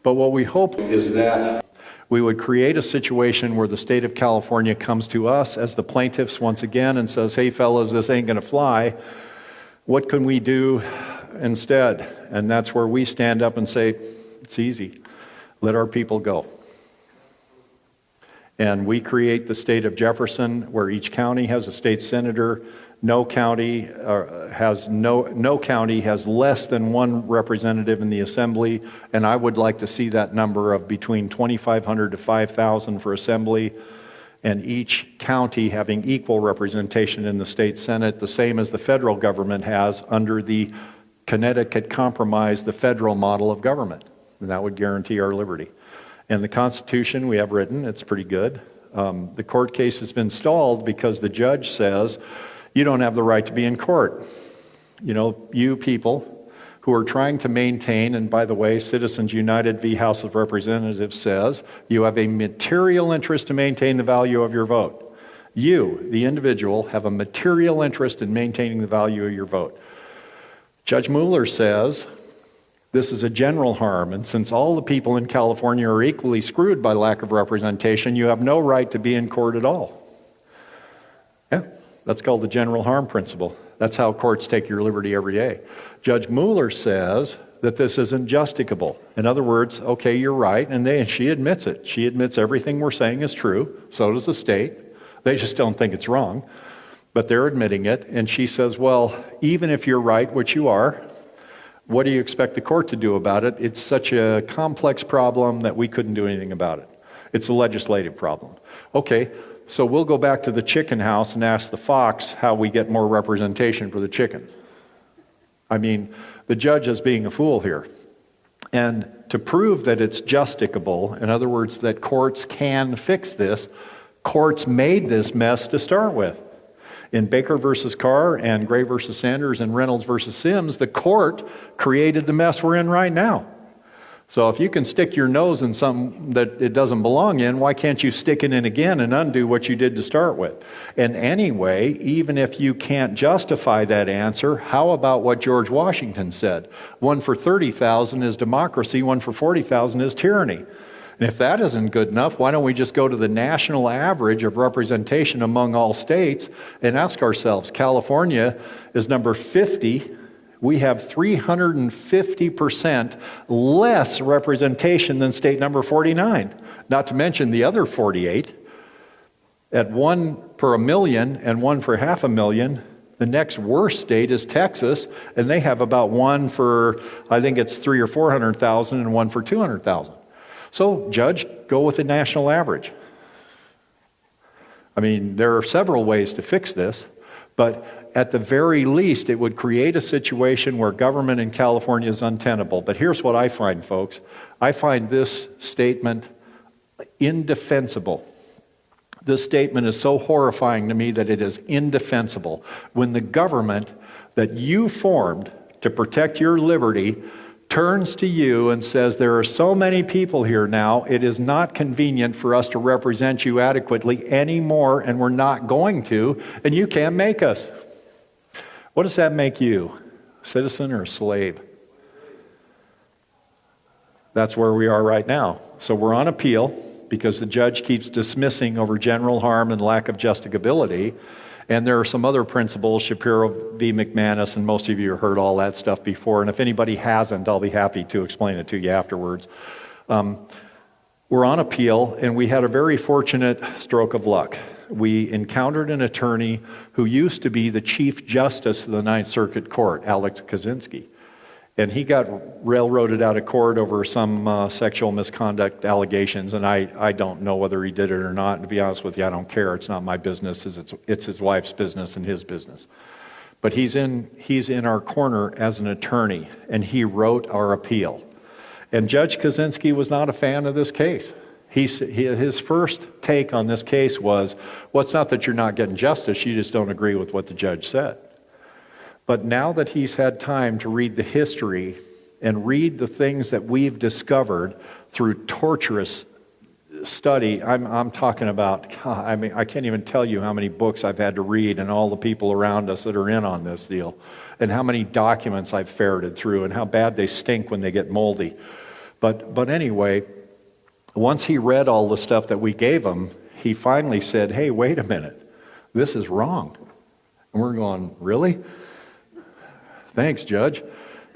But what we hope is that we would create a situation where the state of California comes to us as the plaintiffs once again and says, hey fellas, this ain't gonna fly. What can we do instead? And that's where we stand up and say, it's easy. Let our people go. And we create the state of Jefferson, where each county has a state senator. No county has less than one representative in the assembly, and I would like to see that number of between 2,500 to 5,000 for assembly, and each county having equal representation in the state senate, the same as the federal government has under the Connecticut Compromise, the federal model of government. And that would guarantee our liberty. And the Constitution we have written, it's pretty good. The court case has been stalled because the judge says, you don't have the right to be in court. You know, you people who are trying to maintain, and by the way, Citizens United v. House of Representatives says, you have a material interest to maintain the value of your vote. You, the individual, have a material interest in maintaining the value of your vote. Judge Mueller says, this is a general harm, and since all the people in California are equally screwed by lack of representation, you have no right to be in court at all. Yeah, that's called the general harm principle. That's how courts take your liberty every day. Judge Mueller says that this isn't justicable. In other words, okay, you're right, and she admits it. She admits everything we're saying is true. So does the state. They just don't think it's wrong, but they're admitting it. And she says, well, even if you're right, which you are, what do you expect the court to do about it? It's such a complex problem that we couldn't do anything about it. It's a legislative problem. Okay, so we'll go back to the chicken house and ask the fox how we get more representation for the chickens. I mean, the judge is being a fool here. And to prove that it's justicable, in other words, that courts can fix this, courts made this mess to start with. In Baker versus Carr and Gray versus Sanders and Reynolds versus Sims, the court created the mess we're in right now. So if you can stick your nose in something that it doesn't belong in, why can't you stick it in again and undo what you did to start with? And anyway, even if you can't justify that answer, how about what George Washington said? One for 30,000 is democracy, one for 40,000 is tyranny. And if that isn't good enough, why don't we just go to the national average of representation among all states and ask ourselves, California is number 50. We have 350% less representation than state number 49, not to mention the other 48. At 1 per 1 million and 1 for 500,000, the next worst state is Texas, and they have about 1 for, I think it's 300,000 or 400,000 and 1 for 200,000. So, judge, go with the national average. I mean, there are several ways to fix this, but at the very least, it would create a situation where government in California is untenable. But here's what I find, folks. I find this statement indefensible. This statement is so horrifying to me that it is indefensible. When the government that you formed to protect your liberty turns to you and says, there are so many people here now, it is not convenient for us to represent you adequately anymore, and we're not going to, and you can't make us. What does that make you? A citizen or a slave? That's where we are right now. So we're on appeal because the judge keeps dismissing over general harm and lack of justicability. And there are some other principles, Shapiro v. McManus, and most of you have heard all that stuff before. And if anybody hasn't, I'll be happy to explain it to you afterwards. We're on appeal, and we had a very fortunate stroke of luck. We encountered an attorney who used to be the Chief Justice of the Ninth Circuit Court, Alex Kaczynski. And he got railroaded out of court over some sexual misconduct allegations, and I don't know whether he did it or not. To be honest with you, I don't care. It's not my business. It's his wife's business and his business. But he's in our corner as an attorney, and he wrote our appeal. And Judge Kaczynski was not a fan of this case. His first take on this case was, well, it's not that you're not getting justice, you just don't agree with what the judge said. But now that he's had time to read the history and read the things that we've discovered through torturous study, I'm talking about, I mean, I can't even tell you how many books I've had to read and all the people around us that are in on this deal, and how many documents I've ferreted through and how bad they stink when they get moldy. But anyway, once he read all the stuff that we gave him, he finally said, hey, wait a minute, this is wrong. And we're going, really? Thanks, Judge.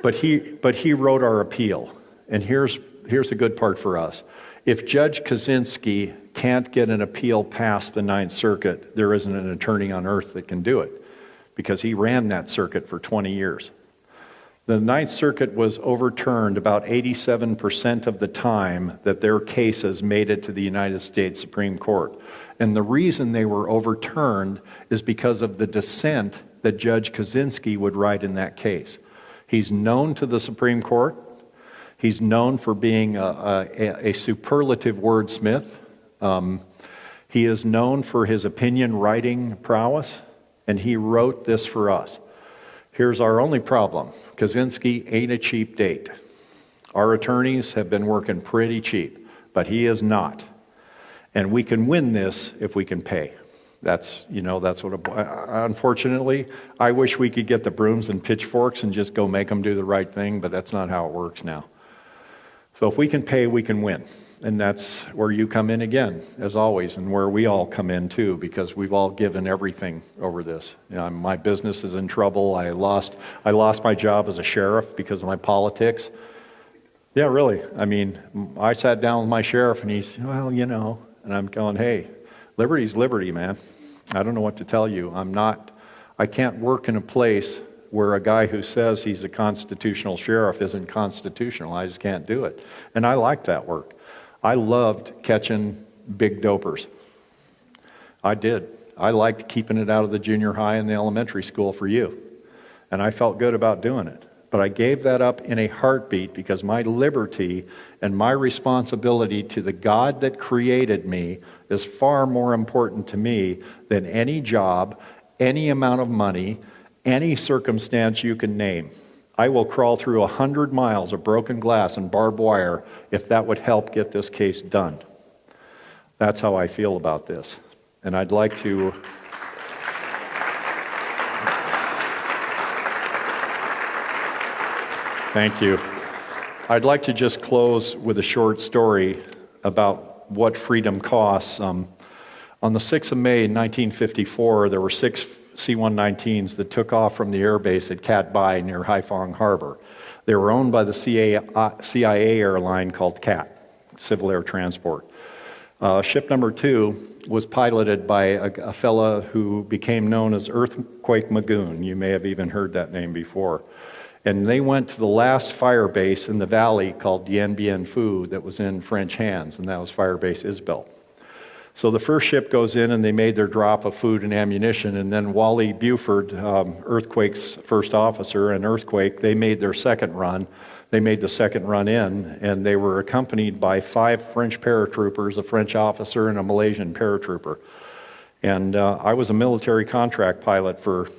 But he wrote our appeal. And here's the good part for us. If Judge Kaczynski can't get an appeal past the Ninth Circuit, there isn't an attorney on earth that can do it, because he ran that circuit for 20 years. The Ninth Circuit was overturned about 87% of the time that their cases made it to the United States Supreme Court. And the reason they were overturned is because of the dissent that Judge Kaczynski would write in that case. He's known to the Supreme Court. He's known for being a superlative wordsmith. He is known for his opinion writing prowess, and he wrote this for us. Here's our only problem. Kaczynski ain't a cheap date. Our attorneys have been working pretty cheap, but he is not. And we can win this if we can pay. That's what, unfortunately, I wish we could get the brooms and pitchforks and just go make them do the right thing, but that's not how it works now. So if we can pay, we can win. And that's where you come in again, as always, and where we all come in too, because we've all given everything over this. My business is in trouble. I lost my job as a sheriff because of my politics. Yeah, really. I mean, I sat down with my sheriff and he's, well, and I'm going, hey, liberty's liberty, man. I don't know what to tell you. I can't work in a place where a guy who says he's a constitutional sheriff isn't constitutional. I just can't do it. And I like that work. I loved catching big dopers. I did. I liked keeping it out of the junior high and the elementary school for you. And I felt good about doing it. But I gave that up in a heartbeat because my liberty and my responsibility to the God that created me is far more important to me than any job, any amount of money, any circumstance you can name. I will crawl through 100 miles of broken glass and barbed wire if that would help get this case done. That's how I feel about this. And I'd like to... Thank you. I'd like to just close with a short story about what freedom costs. On the 6th of May, 1954, there were 6 C-119s that took off from the airbase at Cat Bai near Haiphong Harbor. They were owned by the CIA airline called CAT, Civil Air Transport. Ship number 2 was piloted by a fella who became known as Earthquake Magoon. You may have even heard that name before. And they went to the last fire base in the valley called Dien Bien Phu that was in French hands, and that was Fire Base Isabel. So the first ship goes in and they made their drop of food and ammunition, and then Wally Buford, Earthquake's first officer, and Earthquake, they made their second run. They made the second run in, and they were accompanied by 5 French paratroopers, a French officer and a Malaysian paratrooper. And I was a military contract pilot for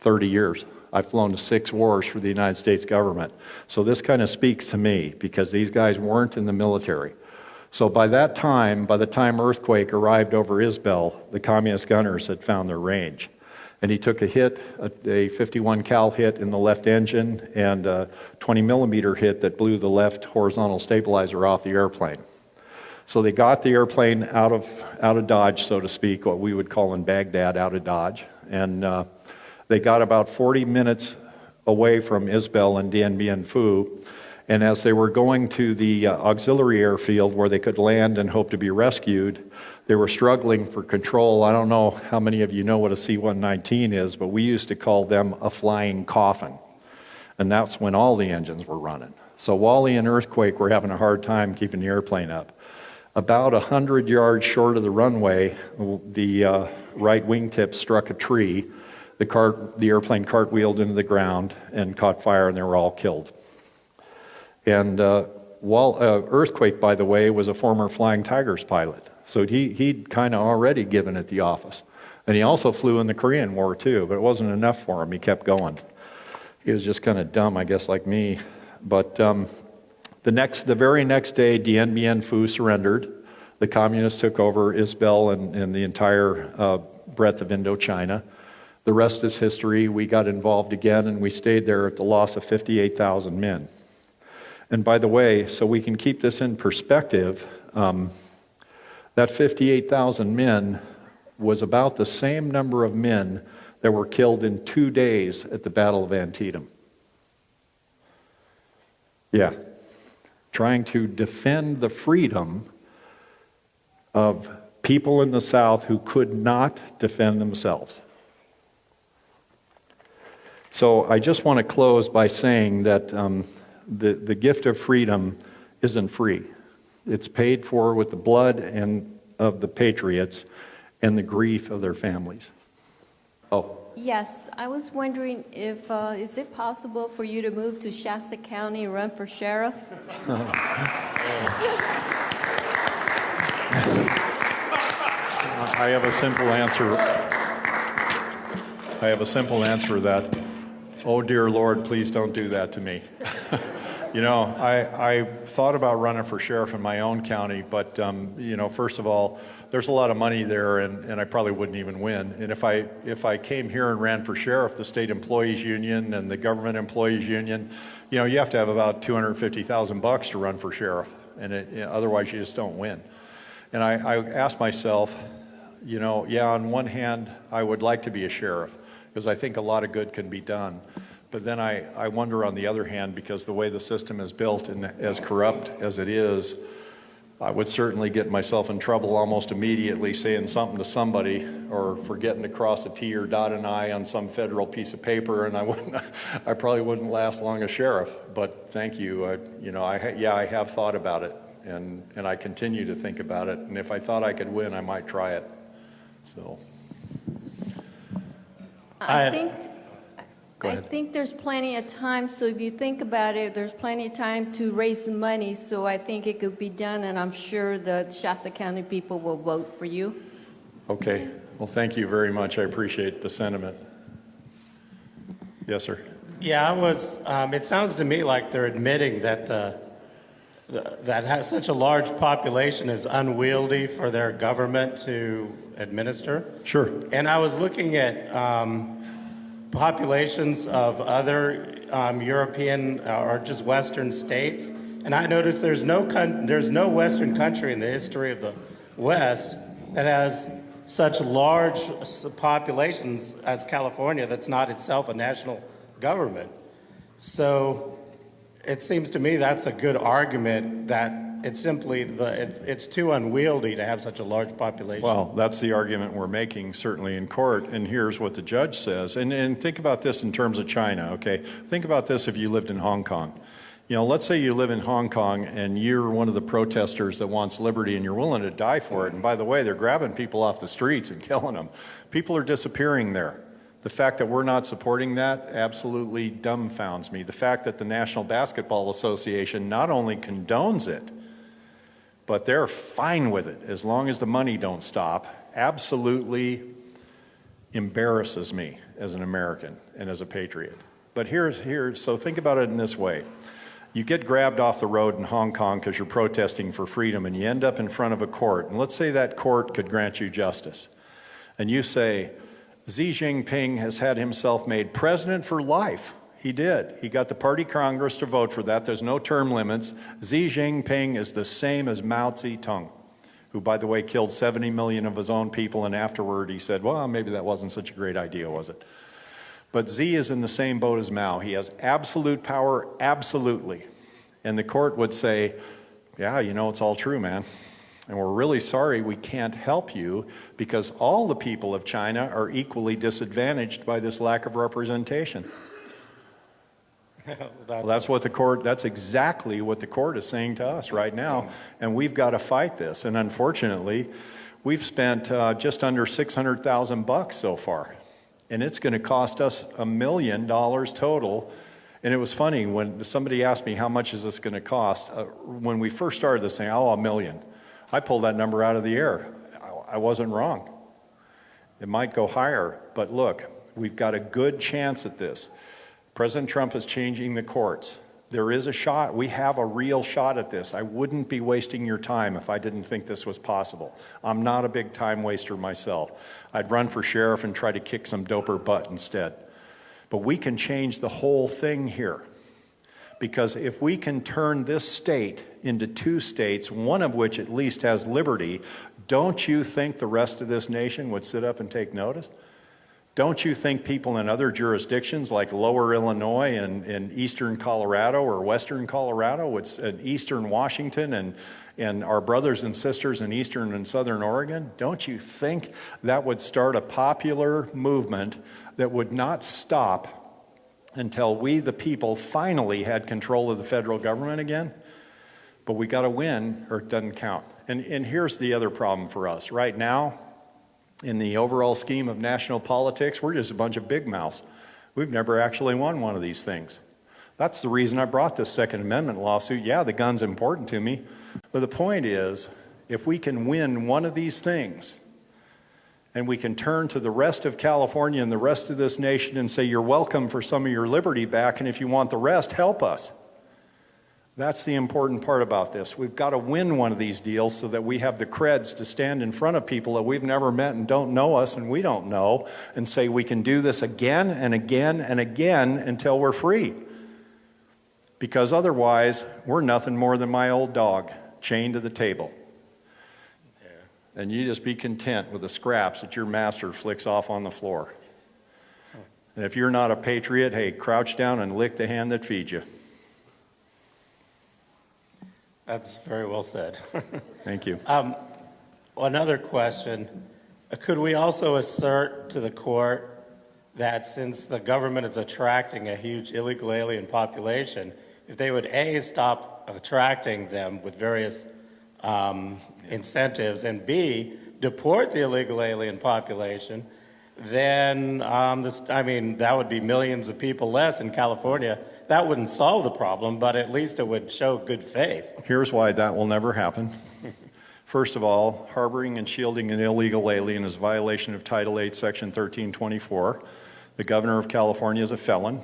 30 years. I've flown to 6 wars for the United States government. So this kind of speaks to me because these guys weren't in the military. So by the time Earthquake arrived over Isbel, the communist gunners had found their range. And he took a hit, a 51 cal hit in the left engine, and a 20 millimeter hit that blew the left horizontal stabilizer off the airplane. So they got the airplane out of Dodge, so to speak, what we would call in Baghdad out of Dodge. And they got about 40 minutes away from Isbel and Dien Bien Phu. And as they were going to the auxiliary airfield where they could land and hope to be rescued, they were struggling for control. I don't know how many of you know what a C-119 is, but we used to call them a flying coffin. And that's when all the engines were running. So Wally and Earthquake were having a hard time keeping the airplane up. About 100 yards short of the runway, the right wingtip struck a tree. The airplane cartwheeled into the ground and caught fire, and they were all killed. And Earthquake, by the way, was a former Flying Tigers pilot. So he'd kind of already given it the office. And he also flew in the Korean War too, but it wasn't enough for him. He kept going. He was just kind of dumb, I guess, like me. But the very next day, Dien Bien Phu surrendered. The communists took over Isbel and the entire breadth of Indochina. The rest is history. We got involved again, and we stayed there at the loss of 58,000 men. And by the way, so we can keep this in perspective, that 58,000 men was about the same number of men that were killed in 2 days at the Battle of Antietam. Yeah, trying to defend the freedom of people in the South who could not defend themselves. So I just want to close by saying that the gift of freedom isn't free. It's paid for with the blood and of the patriots and the grief of their families. Oh. Yes, I was wondering if, is it possible for you to move to Shasta County and run for sheriff? I have a simple answer. To that. Oh, dear Lord, please don't do that to me. You know, I thought about running for sheriff in my own county, but, you know, first of all, there's a lot of money there, and I probably wouldn't even win. And if I came here and ran for sheriff, the state employees union and the government employees union, you know, you have to have about $250,000 to run for sheriff, and otherwise you just don't win. And I asked myself, you know, yeah, on one hand, I would like to be a sheriff, because I think a lot of good can be done. But then I wonder on the other hand, because the way the system is built and as corrupt as it is, I would certainly get myself in trouble almost immediately saying something to somebody or forgetting to cross a T or dot an I on some federal piece of paper, and I probably wouldn't last long as sheriff. But thank you. You know, I have thought about it, and I continue to think about it. And if I thought I could win, I might try it. So. I think there's plenty of time, so if you think about it, there's plenty of time to raise some money, so I think it could be done, and I'm sure the Shasta County people will vote for you. Okay. Well, thank you very much. I appreciate the sentiment. Yes, sir. Yeah, it sounds to me like they're admitting that that has such a large population is unwieldy for their government to administer. Sure. And I was looking at populations of other European or just Western states, and I noticed there's no Western country in the history of the West that has such large populations as California that's not itself a national government. So it seems to me that's a good argument that it's simply it's too unwieldy to have such a large population. Well, that's the argument we're making, certainly in court, and here's what the judge says. And think about this in terms of China, okay? Think about this if you lived in Hong Kong. You know, let's say you live in Hong Kong and you're one of the protesters that wants liberty and you're willing to die for it. And by the way, they're grabbing people off the streets and killing them. People are disappearing there. The fact that we're not supporting that absolutely dumbfounds me. The fact that the National Basketball Association not only condones it, but they're fine with it as long as the money don't stop, absolutely embarrasses me as an American and as a patriot. But so think about it in this way. You get grabbed off the road in Hong Kong because you're protesting for freedom, and you end up in front of a court. And let's say that court could grant you justice. And you say, Xi Jinping has had himself made president for life. He did. He got the party Congress to vote for that. There's no term limits. Xi Jinping is the same as Mao Zedong, who, by the way, killed 70 million of his own people, and afterward he said, well, maybe that wasn't such a great idea, was it? But Xi is in the same boat as Mao. He has absolute power, absolutely. And the court would say, yeah, you know, it's all true, man. And we're really sorry we can't help you because all the people of China are equally disadvantaged by this lack of representation. Well, that's exactly what the court is saying to us right now, and we've got to fight this. And unfortunately, we've spent just under $600,000 so far, and it's going to cost us $1 million total. And it was funny when somebody asked me how much is this going to cost. When we first started this thing, $1 million. I pulled that number out of the air. I wasn't wrong. It might go higher, but look, we've got a good chance at this. President Trump is changing the courts. There is a shot. We have a real shot at this. I wouldn't be wasting your time if I didn't think this was possible. I'm not a big time waster myself. I'd run for sheriff and try to kick some doper butt instead. But we can change the whole thing here. Because if we can turn this state into 2 states, one of which at least has liberty, don't you think the rest of this nation would sit up and take notice? Don't you think people in other jurisdictions like lower Illinois and eastern Colorado or western Colorado, and eastern Washington and our brothers and sisters in eastern and southern Oregon, don't you think that would start a popular movement that would not stop until we, the people, finally had control of the federal government again? But we got to win or it doesn't count. And here's the other problem for us. Right now, in the overall scheme of national politics, we're just a bunch of big mouths. We've never actually won one of these things. That's the reason I brought this Second Amendment lawsuit. Yeah, the gun's important to me, but the point is, if we can win one of these things, and we can turn to the rest of California and the rest of this nation and say, you're welcome for some of your liberty back, and if you want the rest, help us. That's the important part about this. We've got to win one of these deals so that we have the creds to stand in front of people that we've never met and don't know us and we don't know and say we can do this again and again and again until we're free. Because otherwise, we're nothing more than my old dog chained to the table. And you just be content with the scraps that your master flicks off on the floor. And if you're not a patriot, hey, crouch down and lick the hand that feeds you. That's very well said. Thank you. Another question. Could we also assert to the court that since the government is attracting a huge illegal alien population, if they would A, stop attracting them with various incentives, and B, deport the illegal alien population, then that would be millions of people less in California. That wouldn't solve the problem, but at least it would show good faith. Here's why that will never happen. First of all, harboring and shielding an illegal alien is a violation of Title 8, Section 1324. The governor of California is a felon.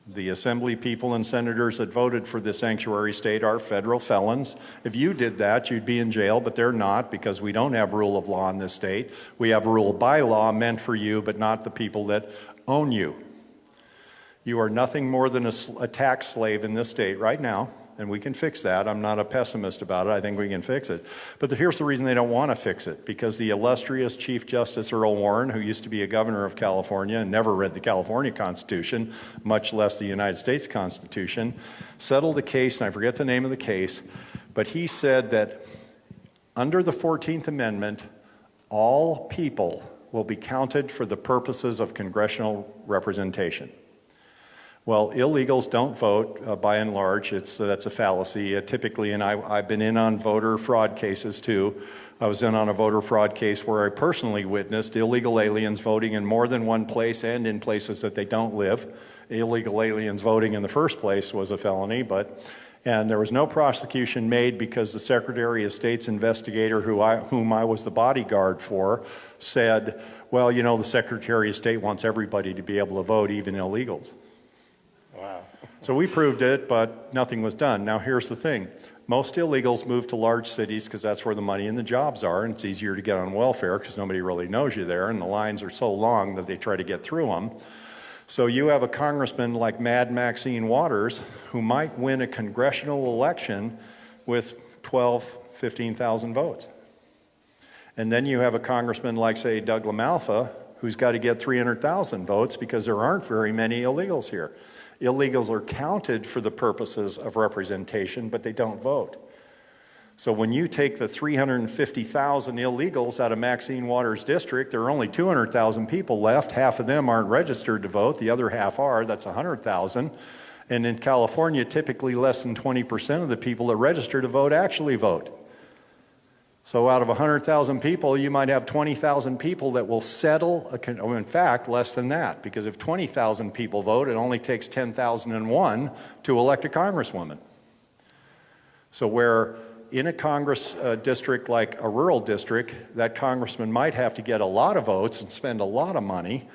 The assembly people and senators that voted for the sanctuary state are federal felons. If you did that, you'd be in jail, but they're not because we don't have rule of law in this state. We have a rule by law meant for you, but not the people that own you. You are nothing more than a tax slave in this state right now, and we can fix that. I'm not a pessimist about it. I think we can fix it. But here's the reason they don't want to fix it, because the illustrious Chief Justice Earl Warren, who used to be a governor of California and never read the California Constitution, much less the United States Constitution, settled a case, and I forget the name of the case, but he said that under the 14th Amendment, all people will be counted for the purposes of congressional representation. Well, illegals don't vote, by and large. That's a fallacy. Typically, and I've been in on voter fraud cases too. I was in on a voter fraud case where I personally witnessed illegal aliens voting in more than one place and in places that they don't live. Illegal aliens voting in the first place was a felony, and there was no prosecution made because the Secretary of State's investigator, whom I was the bodyguard for, said, well, you know, the Secretary of State wants everybody to be able to vote, even illegals. Wow. So we proved it, but nothing was done. Now here's the thing. Most illegals move to large cities because that's where the money and the jobs are, and it's easier to get on welfare because nobody really knows you there, and the lines are so long that they try to get through them. So you have a congressman like Mad Maxine Waters who might win a congressional election with 12, 15,000 votes. And then you have a congressman like, say, Doug LaMalfa, who's got to get 300,000 votes because there aren't very many illegals here. Illegals are counted for the purposes of representation, but they don't vote. So when you take the 350,000 illegals out of Maxine Waters' district, there are only 200,000 people left. Half of them aren't registered to vote. The other half are. That's 100,000. And in California, typically less than 20% of the people that register to vote actually vote. So out of 100,000 people, you might have 20,000 people that will settle, in fact, less than that, because if 20,000 people vote, it only takes 10,001 to elect a congresswoman. So where in a Congress district like a rural district, that congressman might have to get a lot of votes and spend a lot of money.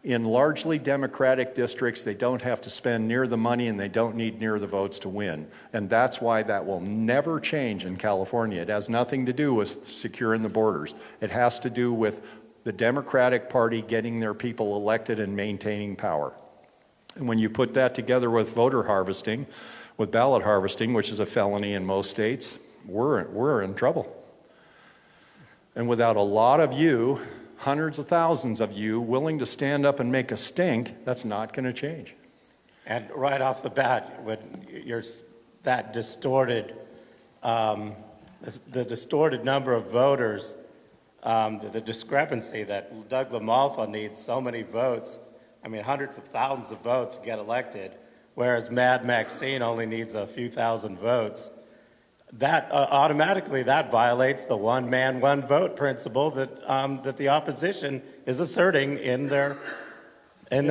In largely Democratic districts, they don't have to spend near the money and they don't need near the votes to win. And that's why that will never change in California. It has nothing to do with securing the borders. It has to do with the Democratic Party getting their people elected and maintaining power. And when you put that together with voter harvesting, with ballot harvesting, which is a felony in most states, we're in trouble. And without a lot of you, hundreds of thousands of you willing to stand up and make a stink, that's not going to change. And right off the bat, when you're that distorted, the distorted number of voters, the discrepancy that Doug LaMalfa needs so many votes, I mean hundreds of thousands of votes to get elected, whereas Mad Maxine only needs a few thousand votes. That automatically that violates the one man, one vote principle that the opposition is asserting in their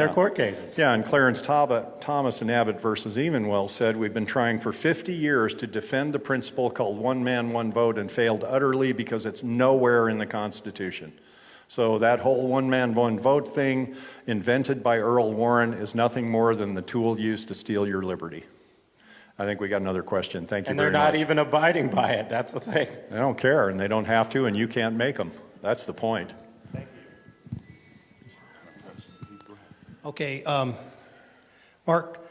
court cases. Yeah, and Clarence Thomas in Abbott versus Evenwell said, we've been trying for 50 years to defend the principle called one man, one vote and failed utterly because it's nowhere in the Constitution. So that whole one man, one vote thing invented by Earl Warren is nothing more than the tool used to steal your liberty. I think we got another question. Thank you very much. And they're not even abiding by it. That's the thing. They don't care, and they don't have to, and you can't make them. That's the point. Thank you. Okay, Mark,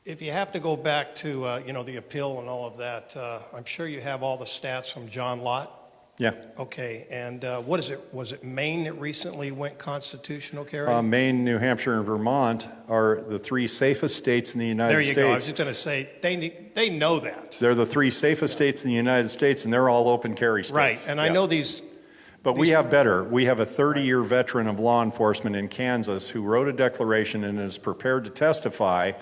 if you have to go back to the appeal and all of that, I'm sure you have all the stats from John Lott. Yeah. Okay, and what is it? Was it Maine that recently went constitutional, Kerry? Maine, New Hampshire, and Vermont are the three safest states in the United States. There you go. I was just going to say, they know that. They're the three safest states in the United States, and they're all open carry states. Right, and I know these... But we have better. We have a 30-year veteran of law enforcement in Kansas who wrote a declaration and is prepared to testify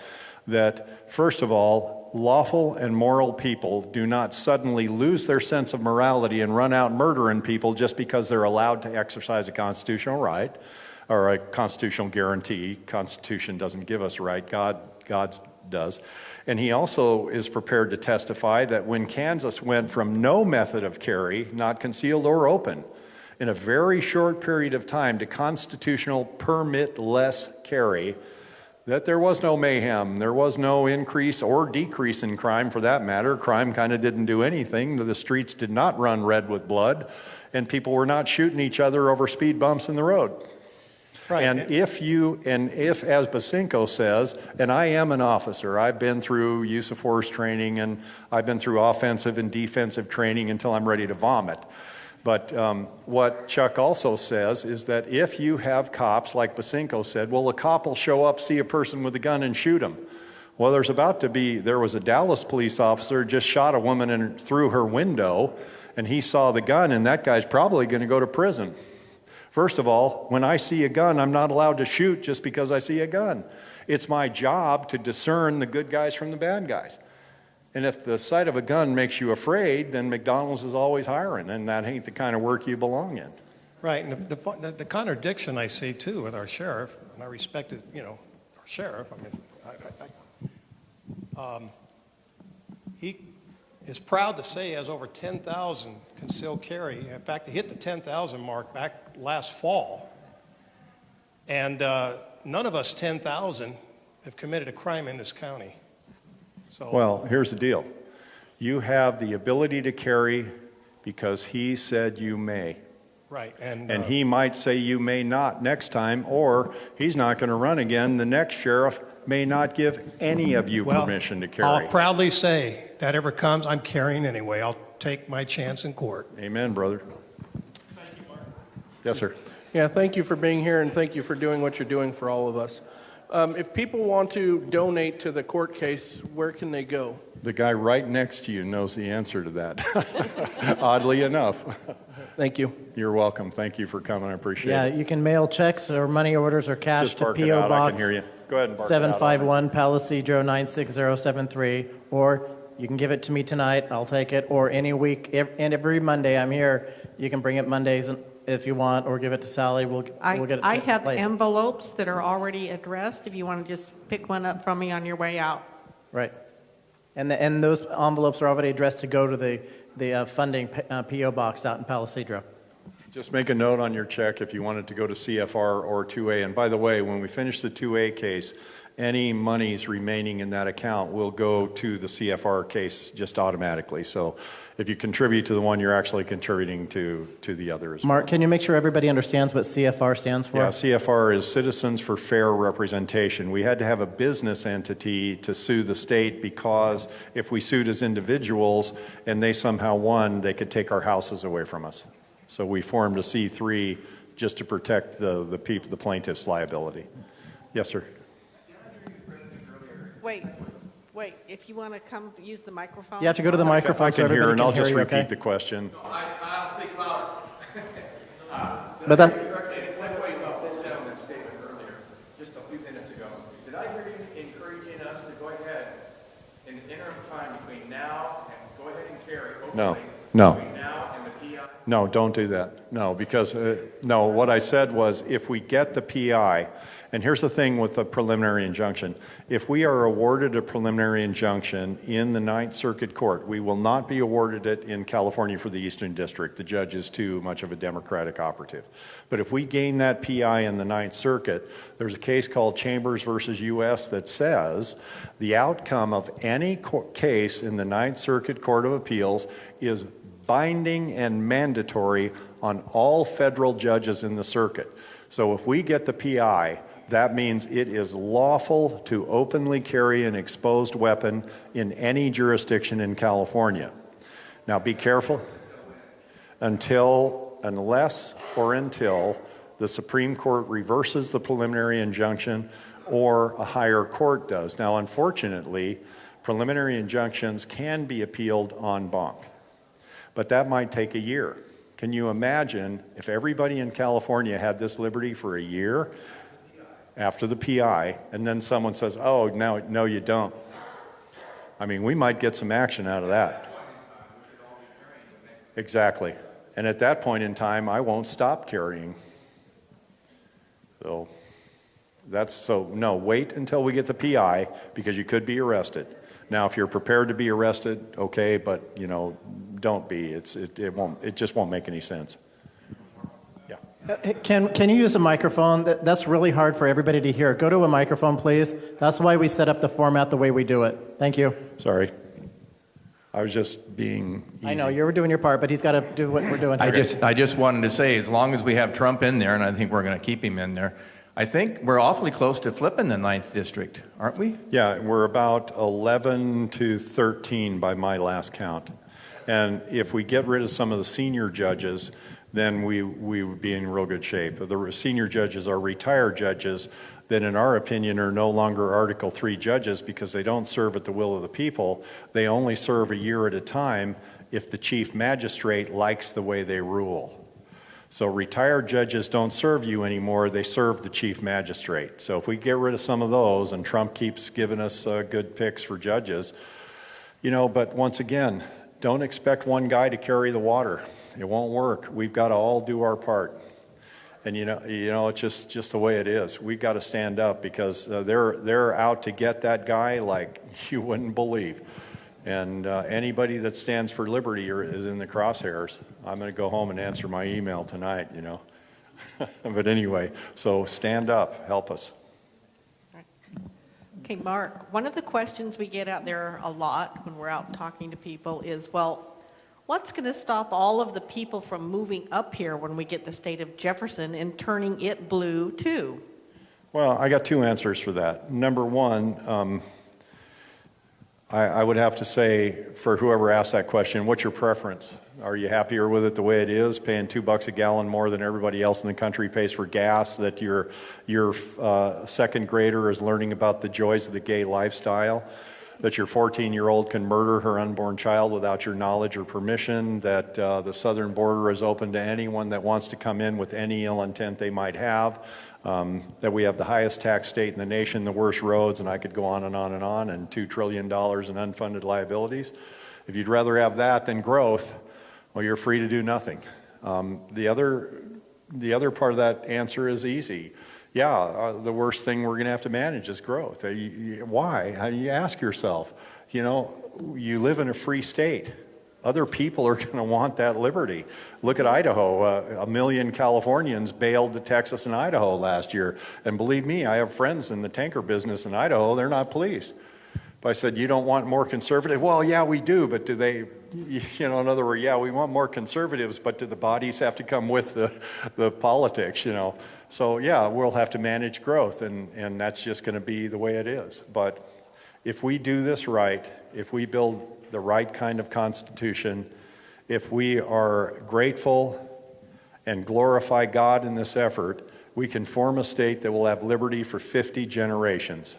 that, first of all, lawful and moral people do not suddenly lose their sense of morality and run out murdering people just because they're allowed to exercise a constitutional right or a constitutional guarantee. Constitution doesn't give us a right, God does. And he also is prepared to testify that when Kansas went from no method of carry, not concealed or open, in a very short period of time to constitutional permit-less carry, that there was no mayhem, there was no increase or decrease in crime for that matter. Crime kind of didn't do anything. The streets did not run red with blood, and people were not shooting each other over speed bumps in the road. Right. And if, as Basinko says, and I am an officer, I've been through use of force training and I've been through offensive and defensive training until I'm ready to vomit. But what Chuck also says is that if you have cops, like Basinko said, well, a cop will show up, see a person with a gun and shoot him. Well, there was a Dallas police officer just shot a woman through her window, and he saw the gun, and that guy's probably going to go to prison. First of all, when I see a gun, I'm not allowed to shoot just because I see a gun. It's my job to discern the good guys from the bad guys. And if the sight of a gun makes you afraid, then McDonald's is always hiring, and that ain't the kind of work you belong in. Right, and the contradiction I see, too, with our sheriff, and I respect it, our sheriff, he is proud to say he has over 10,000 concealed carry. In fact, he hit the 10,000 mark back last fall. And none of us 10,000 have committed a crime in this county. So, well, here's the deal. You have the ability to carry because he said you may. Right, And he might say you may not next time, or he's not going to run again. The next sheriff may not give any of you permission to carry. I'll proudly say that ever comes, I'm carrying anyway. I'll take my chance in court. Amen, brother. Thank you, Mark. Yes, sir. Yeah, thank you for being here, and thank you for doing what you're doing for all of us. If people want to donate to the court case, where can they go? The guy right next to you knows the answer to that, oddly enough. Thank you. You're welcome. Thank you for coming. I appreciate Yeah, it. you can mail checks or money orders or cash Just to bark it P.O. out. I Box can hear you. Go ahead and bark it out. 751 Palo Cedro 96073, or you can give it to me tonight. I'll take it. Or any week, and every Monday I'm here. You can bring it Mondays if you want, or give it to Sally. We'll get it. I have placed. envelopes that are already addressed, if you want to just pick one up from me on your way out. Right. And those envelopes are already addressed to go to the funding P.O. Box out in Palo Cedro. Just make a note on your check if you want it to go to CFR or 2A. And by the way, when we finish the 2A case, any monies remaining in that account will go to the CFR case just automatically. So if you contribute to the one, you're actually contributing to the other as well. Mark, can you make sure everybody understands what CFR stands for? Yeah, CFR is Citizens for Fair Representation. We had to have a business entity to sue the state because if we sued as individuals and they somehow won, they could take our houses away from us. So we formed a C3 just to protect the people, the plaintiff's liability. Yes, sir. Wait, if you want to come use the microphone. You have to go to the microphone I so can hear, everybody and can I'll just hear you, repeat okay? the question. I'll speak louder. But that, It segues off this gentleman's statement earlier, just a few minutes ago. Did I hear you encouraging us to go ahead in the interim time between now and go ahead and carry openly? No. Between now and the PI? No, don't do that. No, because, no, what I said was if we get the PI, and here's the thing with the preliminary injunction. If we are awarded a preliminary injunction in the Ninth Circuit Court, we will not be awarded it in California for the Eastern District. The judge is too much of a Democratic operative. But if we gain that PI in the Ninth Circuit, there's a case called Chambers versus U.S. that says the outcome of any case in the Ninth Circuit Court of Appeals is binding and mandatory on all federal judges in the circuit. So if we get the PI, that means it is lawful to openly carry an exposed weapon in any jurisdiction in California. Now be careful. Unless the Supreme Court reverses the preliminary injunction or a higher court does. Now unfortunately, preliminary injunctions can be appealed en banc, but that might take a year. Can you imagine if everybody in California had this liberty for a year after the PI, and then someone says, oh, no, you don't. I mean, we might get some action out of that. Exactly. And at that point in time, I won't stop carrying. So no, wait until we get the PI because you could be arrested. Now, if you're prepared to be arrested, okay, but don't be. It just won't make any sense. can you use a microphone? That's really hard for everybody to hear. Go to a microphone, please. That's why we set up the format the way we do it. Thank you. Sorry. I was just being easy. I know, you were doing your part, but he's got to do what we're doing here. I just wanted to say, as long as we have Trump in there, and I think we're going to keep him in there, I think we're awfully close to flipping the 9th District, aren't we? Yeah, we're about 11 to 13 by my last count. And if we get rid of some of the senior judges, then we would be in real good shape. The senior judges are retired judges that in our opinion are no longer Article 3 judges because they don't serve at the will of the people. They only serve a year at a time if the chief magistrate likes the way they rule. So retired judges don't serve you anymore, they serve the chief magistrate. So if we get rid of some of those and Trump keeps giving us good picks for judges, but once again, don't expect one guy to carry the water. It won't work. We've got to all do our part. And it's just the way it is. We've got to stand up because they're out to get that guy like you wouldn't believe. And anybody that stands for liberty is in the crosshairs. I'm going to go home and answer my email tonight, But anyway, so stand up, help us. Okay, Mark, one of the questions we get out there a lot when we're out talking to people is, well, what's going to stop all of the people from moving up here when we get the state of Jefferson and turning it blue too? Well, I got two answers for that. Number one, I would have to say, for whoever asked that question, what's your preference? Are you happier with it the way it is, paying $2 a gallon more than everybody else in the country pays for gas, that your second grader is learning about the joys of the gay lifestyle, that your 14-year-old can murder her unborn child without your knowledge or permission, that the southern border is open to anyone that wants to come in with any ill intent they might have, that we have the highest tax state in the nation, the worst roads, and I could go on and on and on, and $2 trillion in unfunded liabilities. If you'd rather have that than growth, well, you're free to do nothing. The other part of that answer is easy. Yeah, the worst thing we're going to have to manage is growth. Why? How do you ask yourself? You know, you live in a free state. Other people are going to want that liberty. Look at Idaho. 1 million Californians bailed to Texas and Idaho last year. And believe me, I have friends in the tanker business in Idaho. They're not pleased. But I said, you don't want more conservative? Well, yeah, we do, but do they, in other words, yeah, we want more conservatives, but do the bodies have to come with the politics, So, yeah, we'll have to manage growth, and that's just going to be the way it is. But if we do this right, if we build the right kind of constitution, if we are grateful and glorify God in this effort, we can form a state that will have liberty for 50 generations.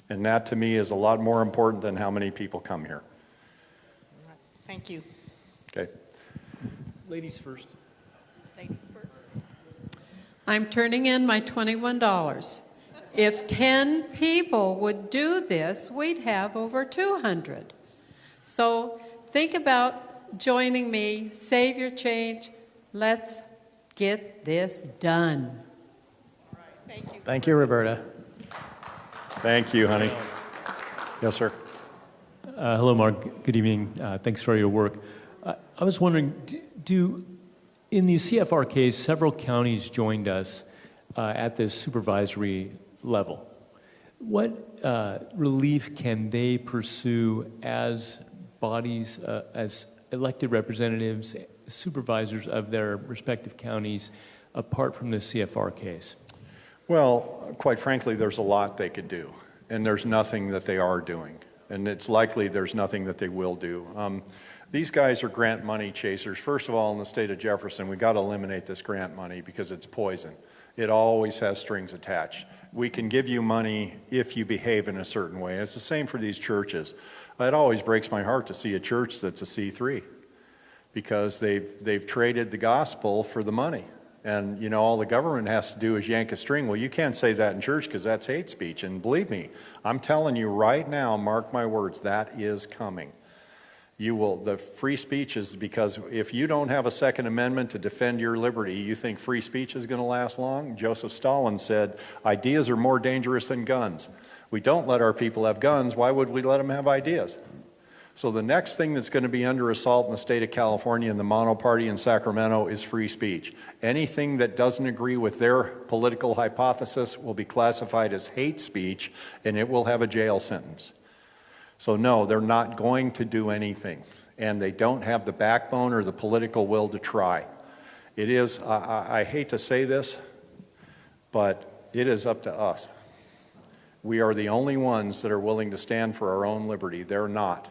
And that, to me, is a lot more important than how many people come here. Thank you. Okay. Ladies first. Ladies first. I'm turning in my $21. If 10 people would do this, we'd have over 200. So think about joining me, save your change. Let's get this done. All right, thank you. Thank you, Roberta. Thank you, honey. Yes, sir. Hello, Mark. Good evening. Thanks for your work. I was wondering, in the CFR case, several counties joined us at this supervisory level. What relief can they pursue as bodies, as elected representatives, supervisors of their respective counties, apart from the CFR case? Well, quite frankly, there's a lot they could do, and there's nothing that they are doing, and it's likely there's nothing that they will do. These guys are grant money chasers. First of all, in the state of Jefferson, we got to eliminate this grant money because it's poison. It always has strings attached. We can give you money if you behave in a certain way. It's the same for these churches. It always breaks my heart to see a church that's a C3 because they've traded the gospel for the money. And, all the government has to do is yank a string. Well, you can't say that in church because that's hate speech. And believe me, I'm telling you right now, mark my words, that is coming. The free speech is because if you don't have a Second Amendment to defend your liberty, you think free speech is going to last long? Joseph Stalin said, ideas are more dangerous than guns. We don't let our people have guns. Why would we let them have ideas? So the next thing that's going to be under assault in the state of California and the Mono Party in Sacramento is free speech. Anything that doesn't agree with their political hypothesis will be classified as hate speech, and it will have a jail sentence. So no, they're not going to do anything, and they don't have the backbone or the political will to try. It is, I hate to say this, but it is up to us. We are the only ones that are willing to stand for our own liberty. They're not.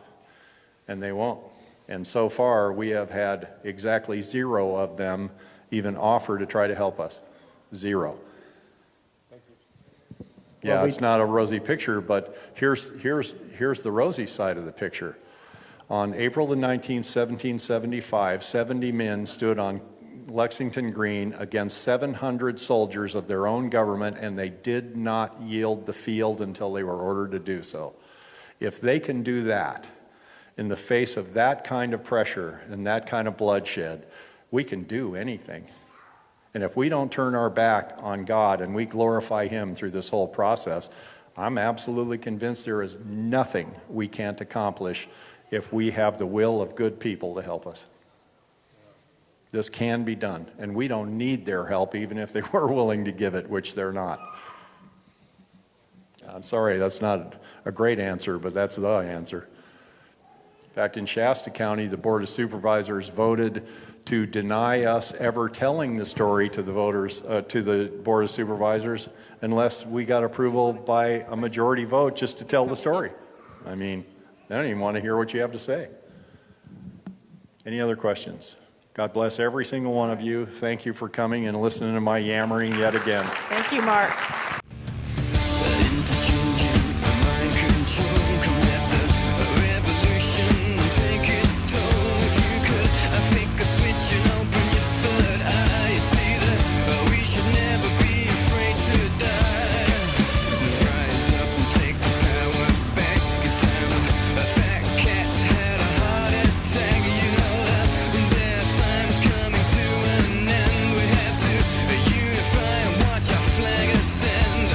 And they won't. And so far, we have had exactly 0 of them even offer to try to help us. 0. Thank you. Yeah, Well, it's not a rosy picture, but here's the rosy side of the picture. On April the 19th, 1775, 70 men stood on Lexington Green against 700 soldiers of their own government, and they did not yield the field until they were ordered to do so. If they can do that, in the face of that kind of pressure and that kind of bloodshed, we can do anything. And if we don't turn our back on God and we glorify Him through this whole process, I'm absolutely convinced there is nothing we can't accomplish if we have the will of good people to help us. This can be done, and we don't need their help even if they were willing to give it, which they're not. I'm sorry, that's not a great answer, but that's the answer. In fact, in Shasta County, the Board of Supervisors voted to deny us ever telling the story to the voters, to the Board of Supervisors, unless we got approval by a majority vote just to tell the story. I mean, they don't even want to hear what you have to say. Any other questions? God bless every single one of you. Thank you for coming and listening to my yammering yet again. Thank you, Mark.